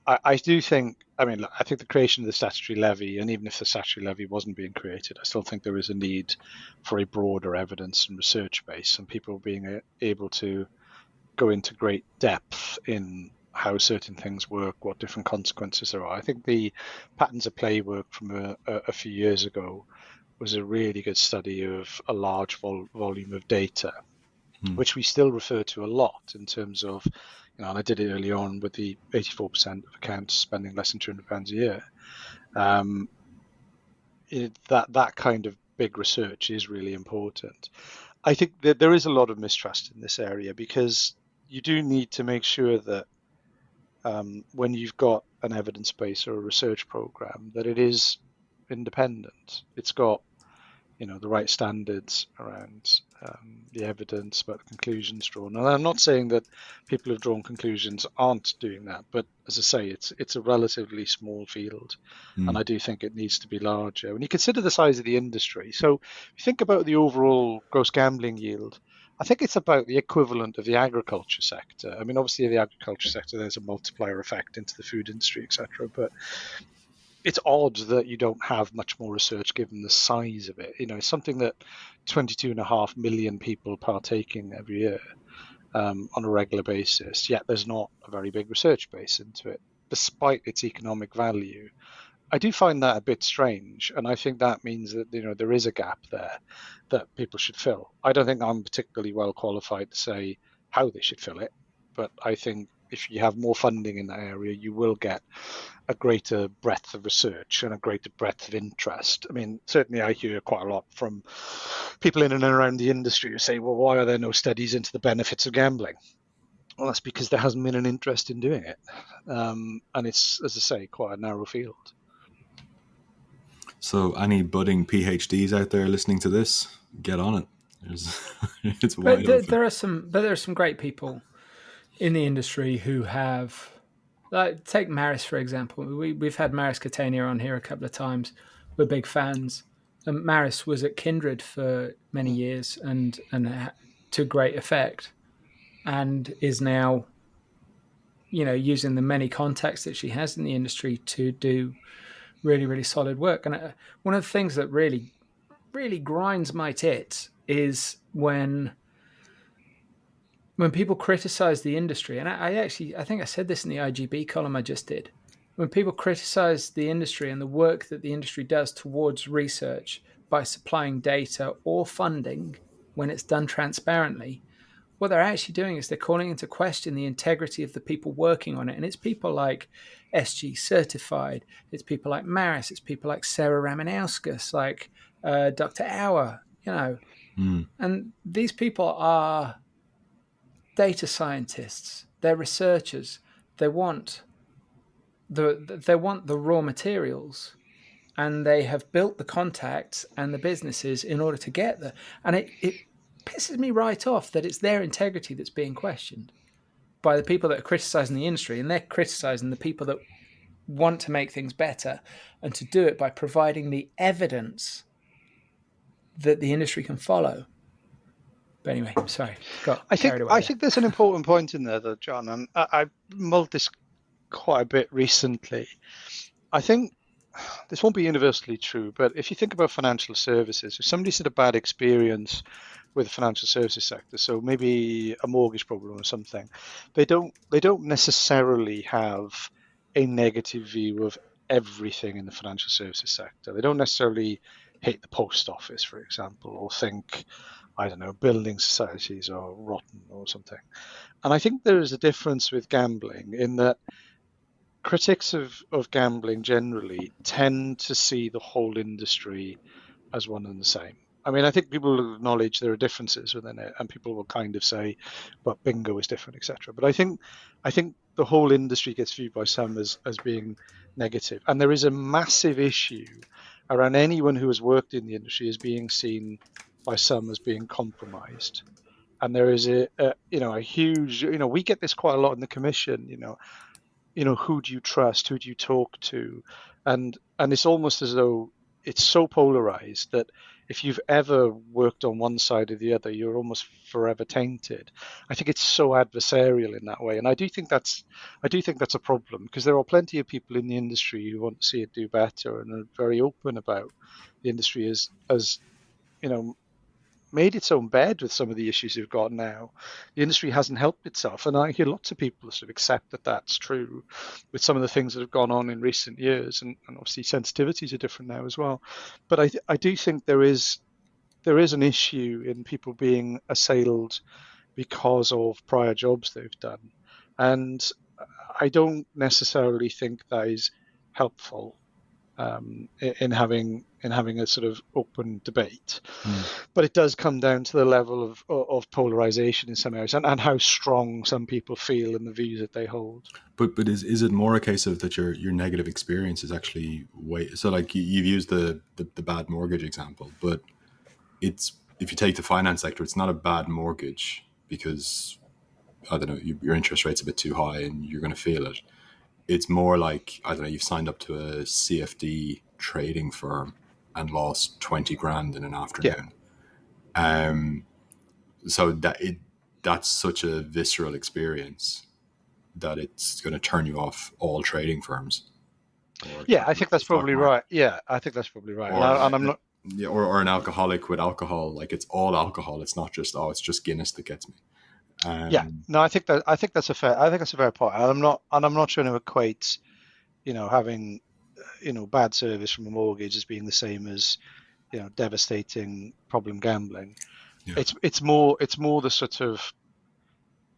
I do think, I think the creation of the statutory levy, and even if the statutory levy wasn't being created, I still think there is a need for a broader evidence and research base, and people being able to go into great depth in how certain things work, what different consequences there are. I think the patterns of play work from a few years ago was a really good study of a large volume of data, which we still refer to a lot in terms of, and I did it early on with the 84% of accounts spending less than £200 a year. That kind of big research is really important. I think that there is a lot of mistrust in this area, because you do need to make sure that when you've got an evidence base or a research program, that it is independent. It's got the right standards around the evidence, about the conclusions drawn. And I'm not saying that people who've drawn conclusions aren't doing that, but as I say, it's a relatively small field, and I do think it needs to be larger. When you consider the size of the industry, so if you think about the overall gross gambling yield, I think it's about the equivalent of the agriculture sector. Obviously the agriculture sector, there's a multiplier effect into the food industry, etc. But it's odd that you don't have much more research given the size of it. It's something that 22.5 million people partaking every year on a regular basis, yet there's not a very big research base into it, despite its economic value. I do find that a bit strange, and I think that means that there is a gap there that people should fill. I don't think I'm particularly well qualified to say how they should fill it, but I think if you have more funding in that area, you will get a greater breadth of research and a greater breadth of interest. Certainly I hear quite a lot from people in and around the industry who say, well, why are there no studies into the benefits of gambling? Well, that's because there hasn't been an interest in doing it. And it's, as I say, quite a narrow field. So any budding PhDs out there listening to this, get on it. It's wide open. There are some great people in the industry who have, like, take Maris for example. We've had Maris Catania on here a couple of times. We're big fans. Maris was at Kindred for many years and to great effect, and is now, using the many contacts that she has in the industry to do really, really solid work. And one of the things that really, really grinds my tits is when people criticize the industry, and I think I said this in the IGB column I just did, when people criticize the industry and the work that the industry does towards research by supplying data or funding when it's done transparently, what they're actually doing is they're calling into question the integrity of the people working on it. And it's people like SG Certified, it's people like Maris, it's people like Sarah Ramanauskas, like Dr. Auer, and these people are data scientists, they're researchers, they want the raw materials, and they have built the contacts and the businesses in order to get there. And it pisses me right off that it's their integrity that's being questioned by the people that are criticizing the industry, and they're criticizing the people that want to make things better, and to do it by providing the evidence that the industry can follow. But anyway, sorry, got carried away. I think there's an important point in there, though, John, and I mulled this quite a bit recently. I think this won't be universally true, but if you think about financial services, if somebody's had a bad experience with the financial services sector, so maybe a mortgage problem or something, they don't necessarily have a negative view of everything in the financial services sector. They don't necessarily hate the post office, for example, or think, I don't know, building societies are rotten or something. And I think there is a difference with gambling in that critics of gambling generally tend to see the whole industry as one and the same. I mean, I think people will acknowledge there are differences within it, and people will kind of say, "But bingo is different, etc." But I think the whole industry gets viewed by some as being negative, and there is a massive issue around anyone who has worked in the industry as being seen by some as being compromised. And there is a huge, we get this quite a lot in the commission, who do you trust, who do you talk to, and it's almost as though it's so polarized that if you've ever worked on one side or the other, you're almost forever tainted. I think it's so adversarial in that way, and I do think that's a problem, because there are plenty of people in the industry who want to see it do better and are very open about the industry as made its own bed with some of the issues we've got now. The industry hasn't helped itself, and I hear lots of people sort of accept that that's true with some of the things that have gone on in recent years, and obviously sensitivities are different now as well. But I do think there is an issue in people being assailed because of prior jobs they've done, and I don't necessarily think that is helpful in having a sort of open debate. But it does come down to the level of polarization in some areas, and how strong some people feel in the views that they hold. But is it more a case of that your negative experience is actually so like you've used the bad mortgage example, but it's, if you take the finance sector, it's not a bad mortgage because, I don't know, your interest rate's a bit too high and you're going to feel it. It's more like, I don't know, you've signed up to a CFD trading firm and lost 20 grand in an afternoon. Yeah. So that's such a visceral experience that it's going to turn you off all trading firms. Yeah, I think that's probably right. Yeah, I think that's probably right. And I'm not. Yeah, or an alcoholic with alcohol, like it's all alcohol. It's not just, it's just Guinness that gets me. Yeah, no, I think that's a fair point. And I'm not trying to equate, having, bad service from a mortgage as being the same as, devastating problem gambling. Yeah. It's more the sort of,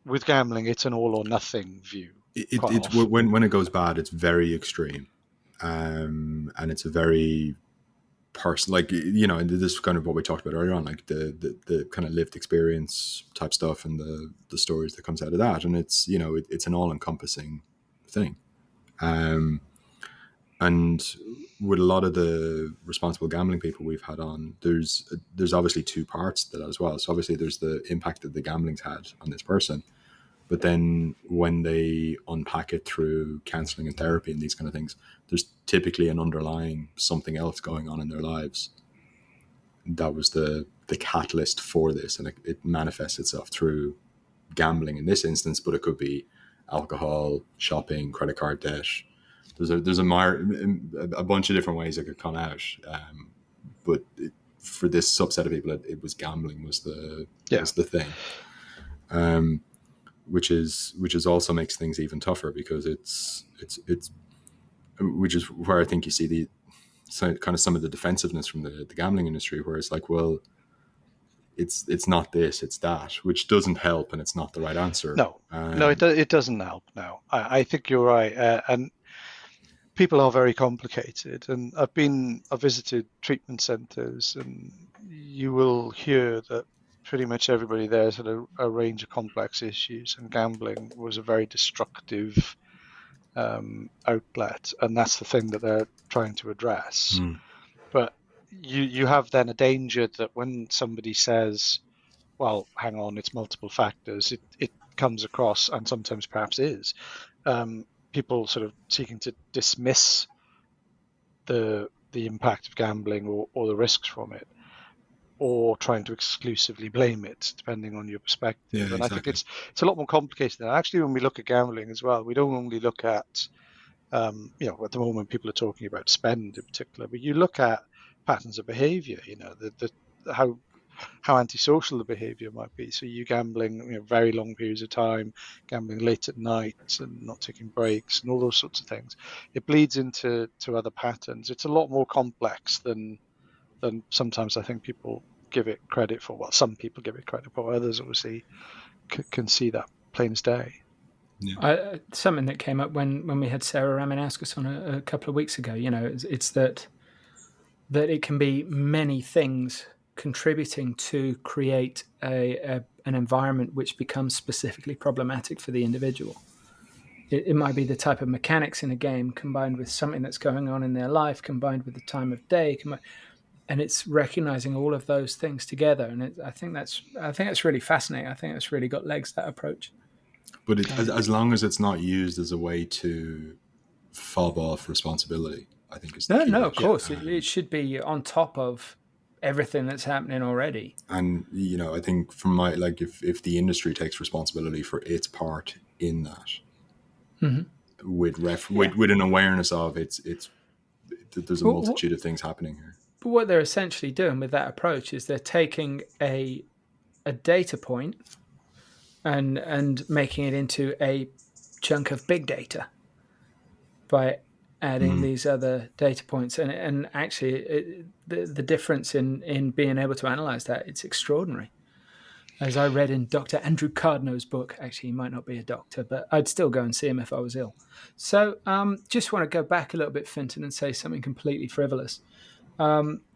with gambling, it's an all or nothing view. It's when it goes bad, it's very extreme, and it's a very like, and this is kind of what we talked about earlier on, like the kind of lived experience type stuff and the stories that comes out of that, and it's it's an all-encompassing thing, and with a lot of the responsible gambling people we've had on, there's obviously two parts to that as well. So obviously there's the impact that the gambling's had on this person, but then when they unpack it through counseling and therapy and these kind of things, there's typically an underlying something else going on in their lives that was the catalyst for this, and it manifests itself through gambling in this instance, but it could be alcohol, shopping, credit card debt. There's a bunch of different ways it could come out, but for this subset of people, it was gambling was the thing. Which also makes things even tougher, because it's which is where I think you see kind of some of the defensiveness from the gambling industry, where it's like, well, it's not this, it's that, which doesn't help, and it's not the right answer. No, it doesn't help. No, I think you're right, and people are very complicated. And I've visited treatment centres, and you will hear that pretty much everybody there has had a range of complex issues, and gambling was a very destructive outlet, and that's the thing that they're trying to address. But you have then a danger that when somebody says, well, hang on, it's multiple factors, it comes across, and sometimes perhaps is, people sort of seeking to dismiss the impact of gambling or the risks from it, or trying to exclusively blame it, depending on your perspective. Yeah, And I think exactly. it's a lot more complicated than that. Actually, when we look at gambling as well, we don't only look at, at the moment people are talking about spend in particular, but you look at patterns of behavior, how antisocial the behavior might be. So you gambling, very long periods of time, gambling late at night and not taking breaks and all those sorts of things. It bleeds into other patterns. It's a lot more complex than sometimes I think people give it credit for. Well, some people give it credit for. Others obviously can see that plain as day. Yeah. Something that came up when we had Sarah Raminauskas on a couple of weeks ago. It's that it can be many things contributing to create an environment which becomes specifically problematic for the individual. It might be the type of mechanics in a game combined with something that's going on in their life, combined with the time of day, and it's recognizing all of those things together. And I think that's really fascinating. I think that's really got legs, that approach. But as long as it's not used as a way to fob off responsibility, I think is the key. No, of course. It should be on top of everything that's happening already. And I think from my if the industry takes responsibility for its part in that, with an awareness of it's there's a multitude of things happening here. But what they're essentially doing with that approach is they're taking a data point and making it into a chunk of big data by adding these other data points. And actually, the difference in being able to analyze that, it's extraordinary. As I read in Dr. Andrew Cardno's book, actually, he might not be a doctor, but I'd still go and see him if I was ill. So just want to go back a little bit, Finton, and say something completely frivolous.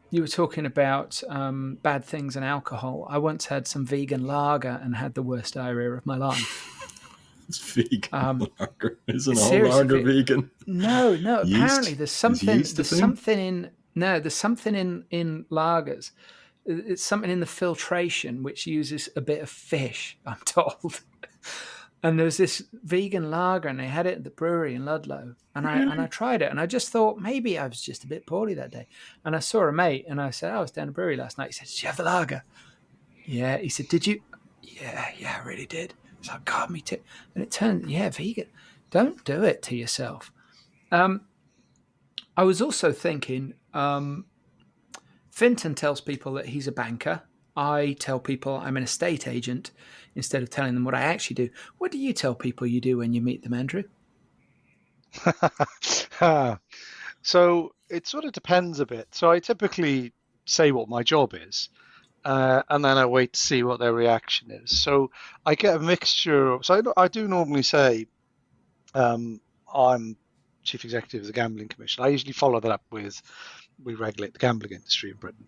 You were talking about bad things and alcohol. I once had some vegan lager and had the worst diarrhea of my life. It's vegan lager. Isn't all lager vegan? No. Apparently, there's something in lagers. It's something in the filtration which uses a bit of fish, I'm told. And there was this vegan lager, and they had it at the brewery in Ludlow. And I tried it, and I just thought maybe I was just a bit poorly that day. And I saw a mate, and I said, I was down the brewery last night. He said, did you have the lager? Yeah. He said, did you? Yeah, I really did. It's like, God, me too. And it turned, vegan. Don't do it to yourself. I was also thinking, Finton tells people that he's a banker. I tell people I'm an estate agent instead of telling them what I actually do. What do you tell people you do when you meet them, Andrew? So it sort of depends a bit. So I typically say what my job is, and then I wait to see what their reaction is. So I get a mixture of, so I do normally say I'm chief executive of the Gambling Commission. I usually follow that up with we regulate the gambling industry in Britain,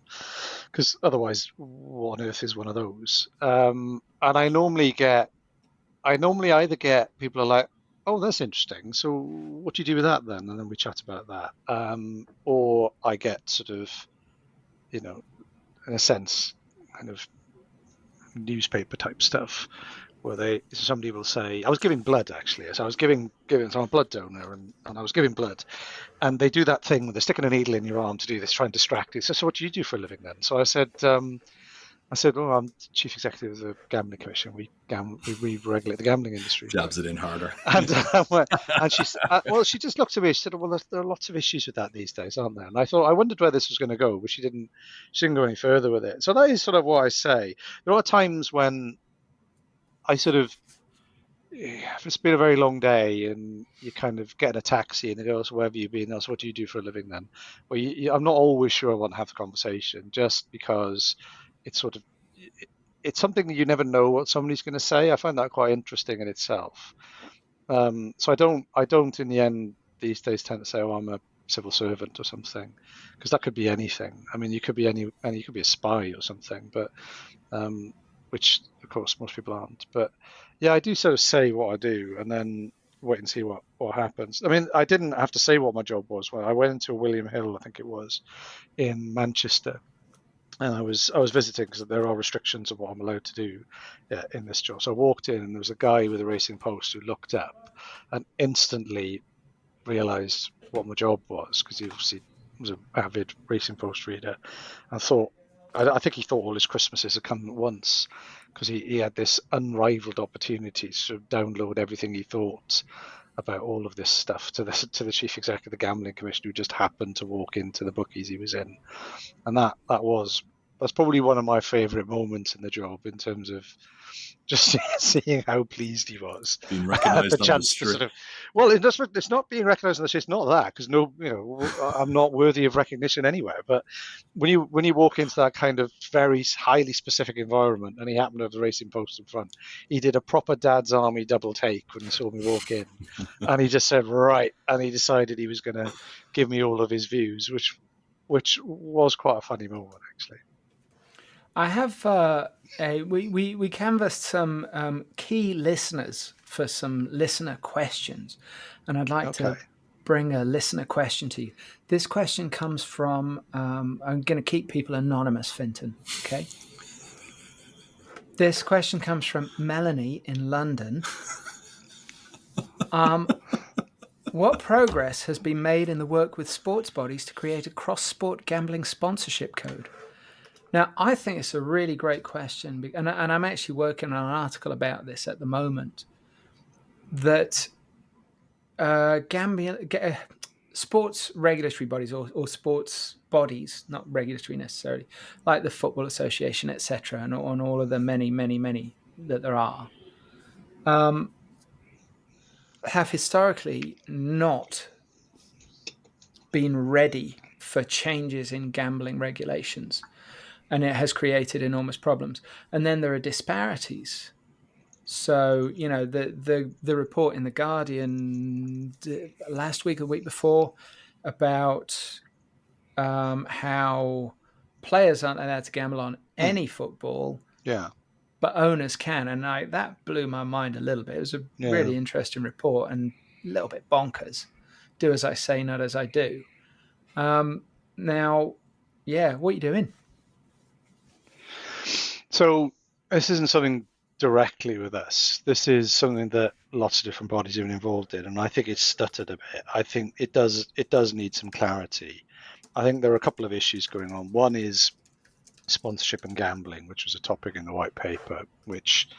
because otherwise what on earth is one of those? And I normally either get people are like, oh, that's interesting, so what do you do with that then? And then we chat about that. Or I get sort of, in a sense, kind of newspaper type stuff, where somebody will say, I was giving blood actually. So I was giving, so I'm a blood donor, and I was giving blood, and they do that thing where they're sticking a needle in your arm to do this, try and distract you. So what do you do for a living then? So I said, oh, I'm chief executive of the Gambling Commission. We regulate the gambling industry. Jabs it in harder. And she just looked at me. She said, well, there are lots of issues with that these days, aren't there? And I wondered where this was going to go, but she didn't go any further with it. So that is sort of what I say. There are times when I sort of, if it's been a very long day and you kind of get in a taxi and they go, so where have you been? So what do you do for a living then? Well, I'm not always sure I want to have the conversation, just because it's sort of, it's something that you never know what somebody's going to say. I find that quite interesting in itself. So I don't in the end these days tend to say, oh, I'm a civil servant or something, because that could be anything. I mean, you could be you could be a spy or something, but which of course most people aren't. But yeah, I do sort of say what I do and then wait and see what happens. I mean, I didn't have to say what my job was when I went into William Hill, I think it was, in Manchester, and I was visiting because there are restrictions of what I'm allowed to do in this job. So I walked in, and there was a guy with a racing post who looked up and instantly realised what my job was, because he obviously was an avid racing post reader. I thought, I think he thought all his Christmases had come at once, because he had this unrivaled opportunity to download everything he thought about all of this stuff to the chief executive of the Gambling Commission, who just happened to walk into the bookies he was in. And that's probably one of my favourite moments in the job, in terms of just seeing how pleased he was. Being recognised the on chance the to street. sort of, well, it's not being recognised on the street. It's not that, because I'm not worthy of recognition anywhere. But when you walk into that kind of very highly specific environment, and he happened to have the racing post in front, he did a proper Dad's Army double take when he saw me walk in, and he just said, right, and he decided he was going to give me all of his views, which was quite a funny moment, actually. I have we canvassed some key listeners for some listener questions, and I'd like to bring a listener question to you. This question comes from I'm going to keep people anonymous, Finton. Okay. This question comes from Melanie in London. What progress has been made in the work with sports bodies to create a cross-sport gambling sponsorship code? Now, I think it's a really great question, and I'm actually working on an article about this at the moment, that sports regulatory bodies or sports bodies, not regulatory necessarily, like the Football Association, etc., and all of the many, many, many that there are, have historically not been ready for changes in gambling regulations. And it has created enormous problems. And then there are disparities. So, the report in The Guardian last week or the week before about how players aren't allowed to gamble on any football, but owners can. And that blew my mind a little bit. It was a really interesting report and a little bit bonkers. Do as I say, not as I do. Now, what are you doing? So this isn't something directly with us. This is something that lots of different bodies have been involved in, and I think it's stuttered a bit. I think it does need some clarity. I think there are a couple of issues going on. One is sponsorship and gambling, which was a topic in the white paper, which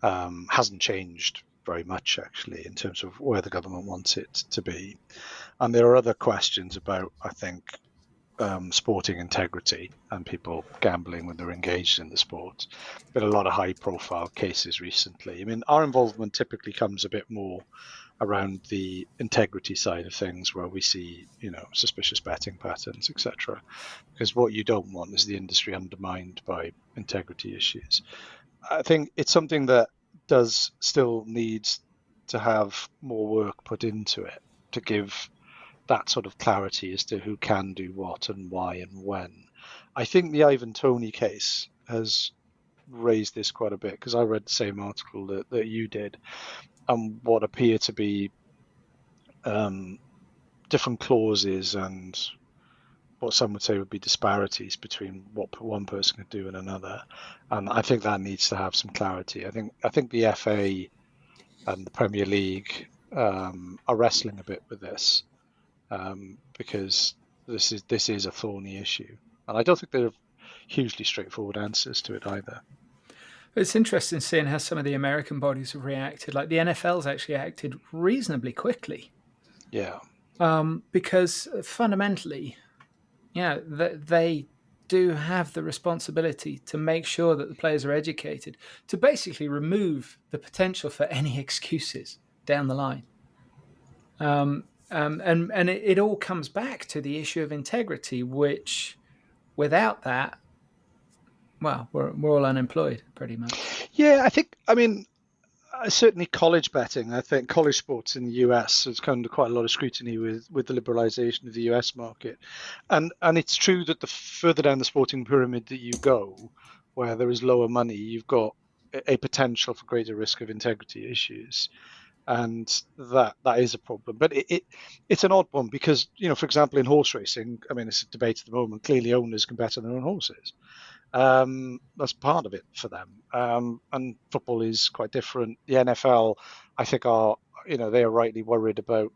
hasn't changed very much, actually, in terms of where the government wants it to be. And there are other questions about, I think, sporting integrity and people gambling when they're engaged in the sport. Been a lot of high-profile cases recently. I mean, our involvement typically comes a bit more around the integrity side of things, where we see, suspicious betting patterns, etc. Because what you don't want is the industry undermined by integrity issues. I think it's something that does still needs to have more work put into it to give that sort of clarity as to who can do what and why and when. I think the Ivan Toney case has raised this quite a bit, because I read the same article that you did, and what appear to be different clauses and what some would say would be disparities between what one person could do and another. And I think that needs to have some clarity. I think the FA and the Premier League are wrestling a bit with this. Because this is a thorny issue, and I don't think there are hugely straightforward answers to it either. It's interesting seeing how some of the American bodies have reacted. Like the NFL's actually acted reasonably quickly. Yeah. Because fundamentally, they do have the responsibility to make sure that the players are educated, to basically remove the potential for any excuses down the line. And it all comes back to the issue of integrity, which without that, well, we're all unemployed pretty much. Yeah, certainly college betting. I think college sports in the US has come under quite a lot of scrutiny with the liberalization of the US market. And it's true that the further down the sporting pyramid that you go, where there is lower money, you've got a potential for greater risk of integrity issues. and that is a problem. But it's an odd one because, for example, in horse racing, I mean, it's a debate at the moment. Clearly, owners can bet on their own horses. That's part of it for them. And football is quite different. The NFL, I think, they are rightly worried about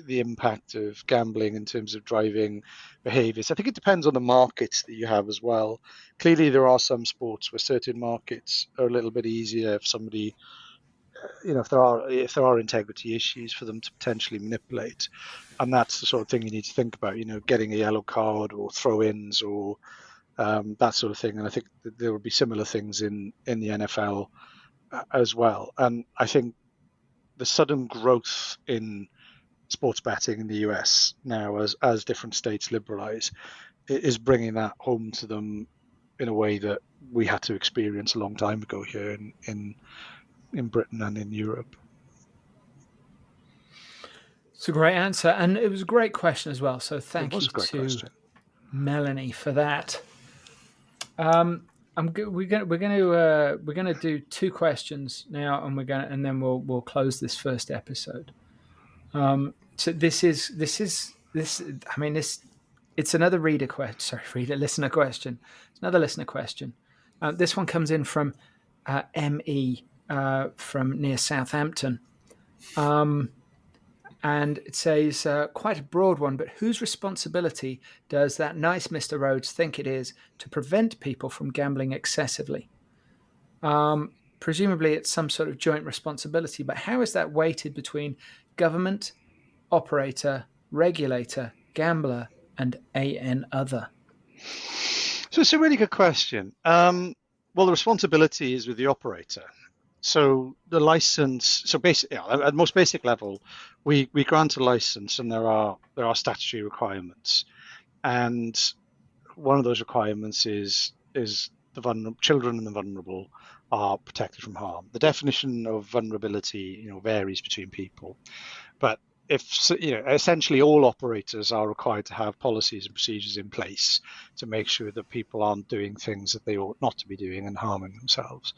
the impact of gambling in terms of driving behaviours. I think it depends on the markets that you have as well. Clearly, there are some sports where certain markets are a little bit easier if somebody, if there are integrity issues for them to potentially manipulate, and that's the sort of thing you need to think about. Getting a yellow card or throw-ins or that sort of thing. And I think that there will be similar things in the NFL as well. And I think the sudden growth in sports betting in the US now, as different states liberalize, is bringing that home to them in a way that we had to experience a long time ago here in Britain and in Europe. It's a great answer, and it was a great question as well. So thank you to question. Melanie for that. We're gonna do 2 questions now, and then we'll close this first episode. So this. I mean, it's another listener question. It's another listener question. This one comes in from ME from near Southampton. And it says, quite a broad one, but whose responsibility does that nice Mr. Rhodes think it is to prevent people from gambling excessively? Presumably it's some sort of joint responsibility, but how is that weighted between government, operator, regulator, gambler, and AN other? So it's a really good question. Well, the responsibility is with the operator. So the license, basically, at the most basic level, we grant a license, and there are statutory requirements, and one of those requirements is the children and the vulnerable are protected from harm. The definition of vulnerability, varies between people, but essentially all operators are required to have policies and procedures in place to make sure that people aren't doing things that they ought not to be doing and harming themselves.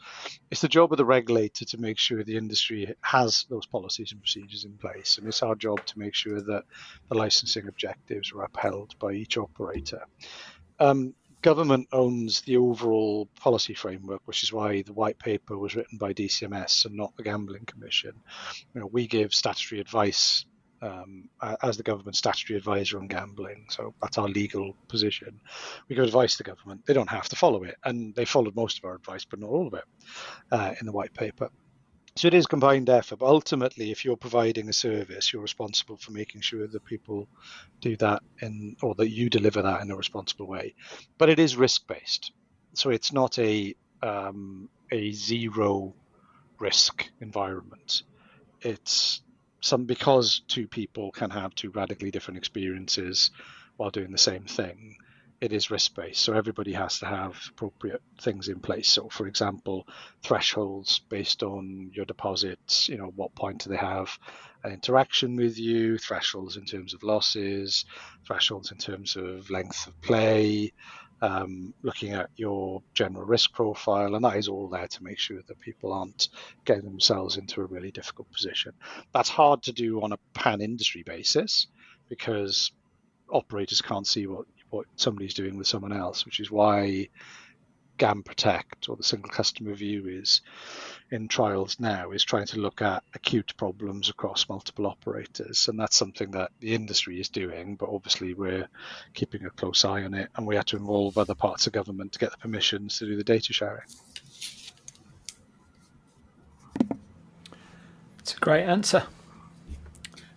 It's the job of the regulator to make sure the industry has those policies and procedures in place, and it's our job to make sure that the licensing objectives are upheld by each operator. Government owns the overall policy framework, which is why the white paper was written by DCMS and not the Gambling Commission. We give statutory advice as the government statutory advisor on gambling, so that's our legal position. We give advice to the government. They don't have to follow it, and they followed most of our advice, but not all of it in the white paper. So it is combined effort, but ultimately, if you're providing a service, you're responsible for making sure that people do that or that you deliver that in a responsible way. But it is risk-based, so it's not a zero risk environment. It's because 2 people can have 2 radically different experiences while doing the same thing. It is risk-based, so everybody has to have appropriate things in place. So, for example, thresholds based on your deposits, what point do they have an interaction with you, thresholds in terms of losses, thresholds in terms of length of play, looking at your general risk profile, and that is all there to make sure that people aren't getting themselves into a really difficult position. That's hard to do on a pan-industry basis because operators can't see what somebody's doing with someone else, which is why GAM Protect, or the single customer view, is in trials now, is trying to look at acute problems across multiple operators, and that's something that the industry is doing, but obviously we're keeping a close eye on it, and we had to involve other parts of government to get the permissions to do the data sharing. It's a great answer.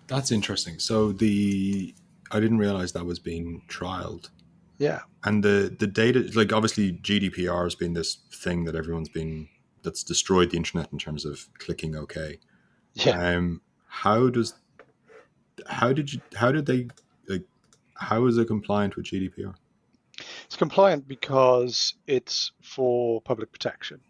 That's interesting. So I didn't realize that was being trialed. Yeah. And the data, like obviously GDPR has been this thing that that's destroyed the internet in terms of clicking OK. Yeah. How is it compliant with GDPR? It's compliant because it's for public protection.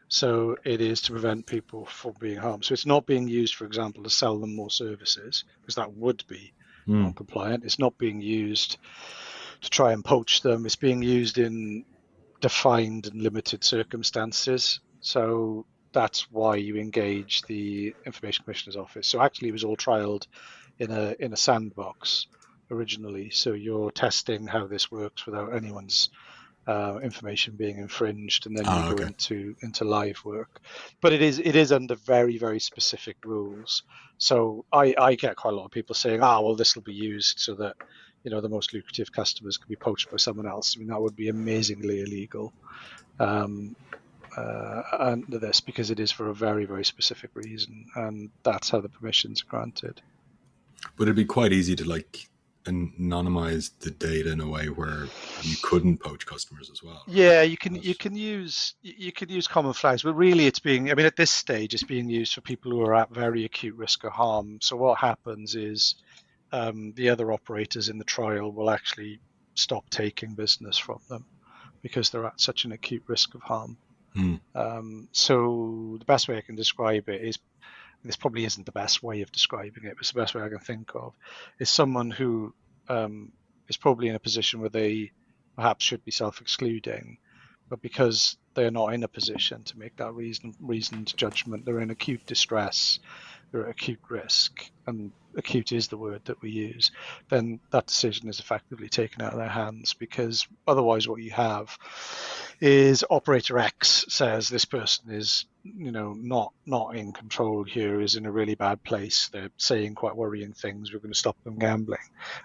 So it is to prevent people from being harmed. So it's not being used, for example, to sell them more services, because that would be non-compliant. It's not being used to try and poach them. It's being used in defined and limited circumstances. So that's why you engage the Information Commissioner's Office. So actually, it was all trialed in a sandbox originally. So you're testing how this works without anyone's information being infringed, and then you go Okay. into live work. But it is under very, very specific rules. So I get quite a lot of people saying, well, this will be used so that the most lucrative customers can be poached by someone else. I mean, that would be amazingly illegal under this, because it is for a very, very specific reason, and that's how the permissions are granted. But it'd be quite easy to like anonymize the data in a way where you couldn't poach customers as well. Right? Yeah, you can use common flags, but really at this stage it's being used for people who are at very acute risk of harm. So what happens is the other operators in the trial will actually stop taking business from them because they're at such an acute risk of harm. So the best way I can describe it is, this probably isn't the best way of describing it, but it's the best way I can think of, is someone who is probably in a position where they perhaps should be self-excluding, but because they're not in a position to make that reasoned judgment, they're in acute distress, they're at acute risk, and acute is the word that we use, then that decision is effectively taken out of their hands, because otherwise what you have is operator X says this person is not in control here, is in a really bad place, they're saying quite worrying things, we're going to stop them gambling,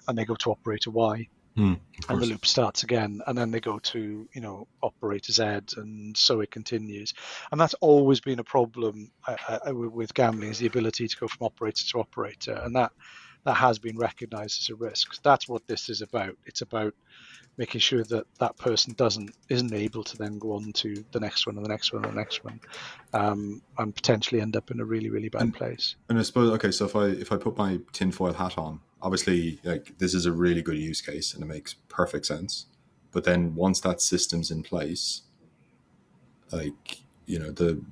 and they go to operator Y. And the loop starts again, and then they go to operator Z, and so it continues. And that's always been a problem with gambling, is the ability to go from operator to operator, and that has been recognized as a risk. That's what this is about. It's about making sure that that person isn't able to then go on to the next one and the next one and the next one, and potentially end up in a really, really bad place. And I suppose, okay, so if I put my tinfoil hat on, obviously, like, this is a really good use case and it makes perfect sense. But then once that system's in place, like, the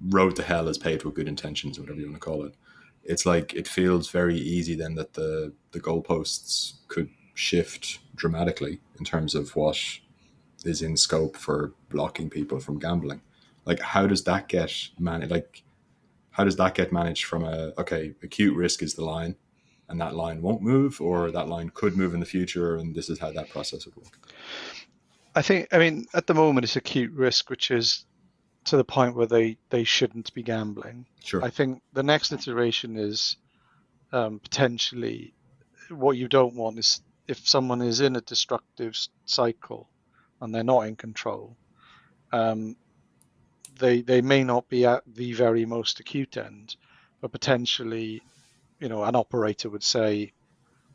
road to hell is paved with good intentions, or whatever you want to call it. It's like, it feels very easy then that the goalposts could shift dramatically in terms of what is in scope for blocking people from gambling. Like, how does that get managed? Like, how does that get managed from acute risk is the line, and that line won't move, or that line could move in the future, and this is how that process would work? I mean, at the moment it's acute risk, which is to the point where they shouldn't be gambling. Sure. I think the next iteration is potentially, what you don't want is if someone is in a destructive cycle and they're not in control, they may not be at the very most acute end, but potentially, an operator would say,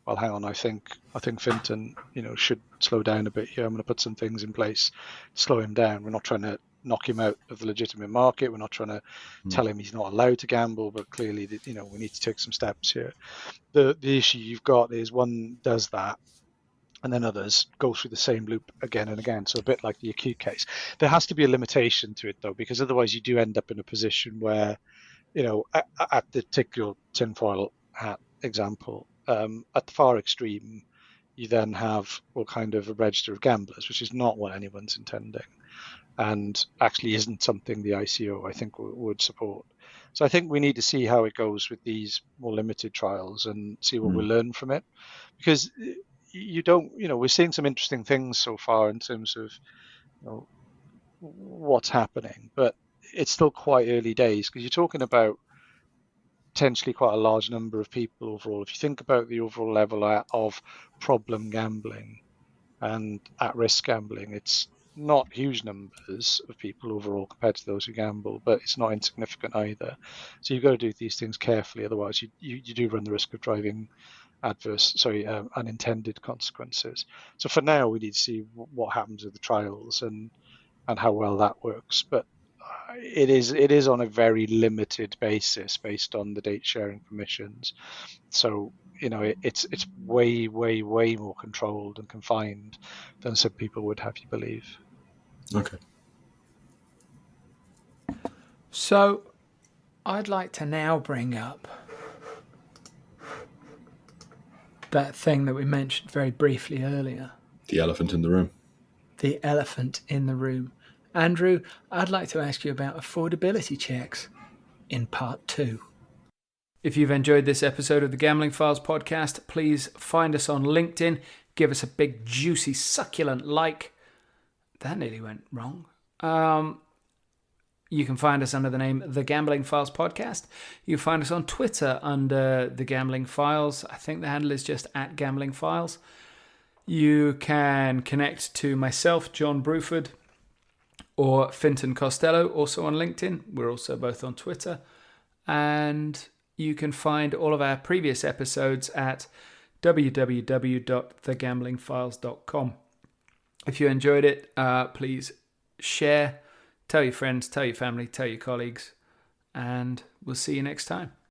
well, hang on, I think Finton, should slow down a bit here. I'm going to put some things in place to slow him down. We're not trying to knock him out of the legitimate market. We're not trying to tell him he's not allowed to gamble, but clearly, we need to take some steps here. The issue you've got is one does that, and then others go through the same loop again and again. So a bit like the acute case. There has to be a limitation to it, though, because otherwise you do end up in a position where, at the particular tinfoil hat example, at the far extreme, you then have kind of a register of gamblers, which is not what anyone's intending, and actually isn't something the ICO, I think, would support. So I think we need to see how it goes with these more limited trials and see what we learn from it, because we're seeing some interesting things so far in terms of what's happening, but it's still quite early days, because you're talking about potentially quite a large number of people overall. If you think about the overall level of problem gambling and at-risk gambling, it's not huge numbers of people overall compared to those who gamble, but it's not insignificant either. So you've got to do these things carefully, otherwise you do run the risk of driving unintended consequences. So for now, we need to see what happens with the trials and how well that works. But it is on a very limited basis based on the data sharing permissions. So it's way, way, way more controlled and confined than some people would have you believe. Okay. So I'd like to now bring up that thing that we mentioned very briefly earlier. The elephant in the room. The elephant in the room. Andrew, I'd like to ask you about affordability checks in part 2. If you've enjoyed this episode of the Gambling Files podcast, please find us on LinkedIn. Give us a big, juicy, succulent like. That nearly went wrong. You can find us under the name The Gambling Files Podcast. You can find us on Twitter under The Gambling Files. I think the handle is just @GamblingFiles. You can connect to myself, John Bruford, or Finton Costello, also on LinkedIn. We're also both on Twitter. And you can find all of our previous episodes at www.thegamblingfiles.com. If you enjoyed it, please share, tell your friends, tell your family, tell your colleagues, and we'll see you next time.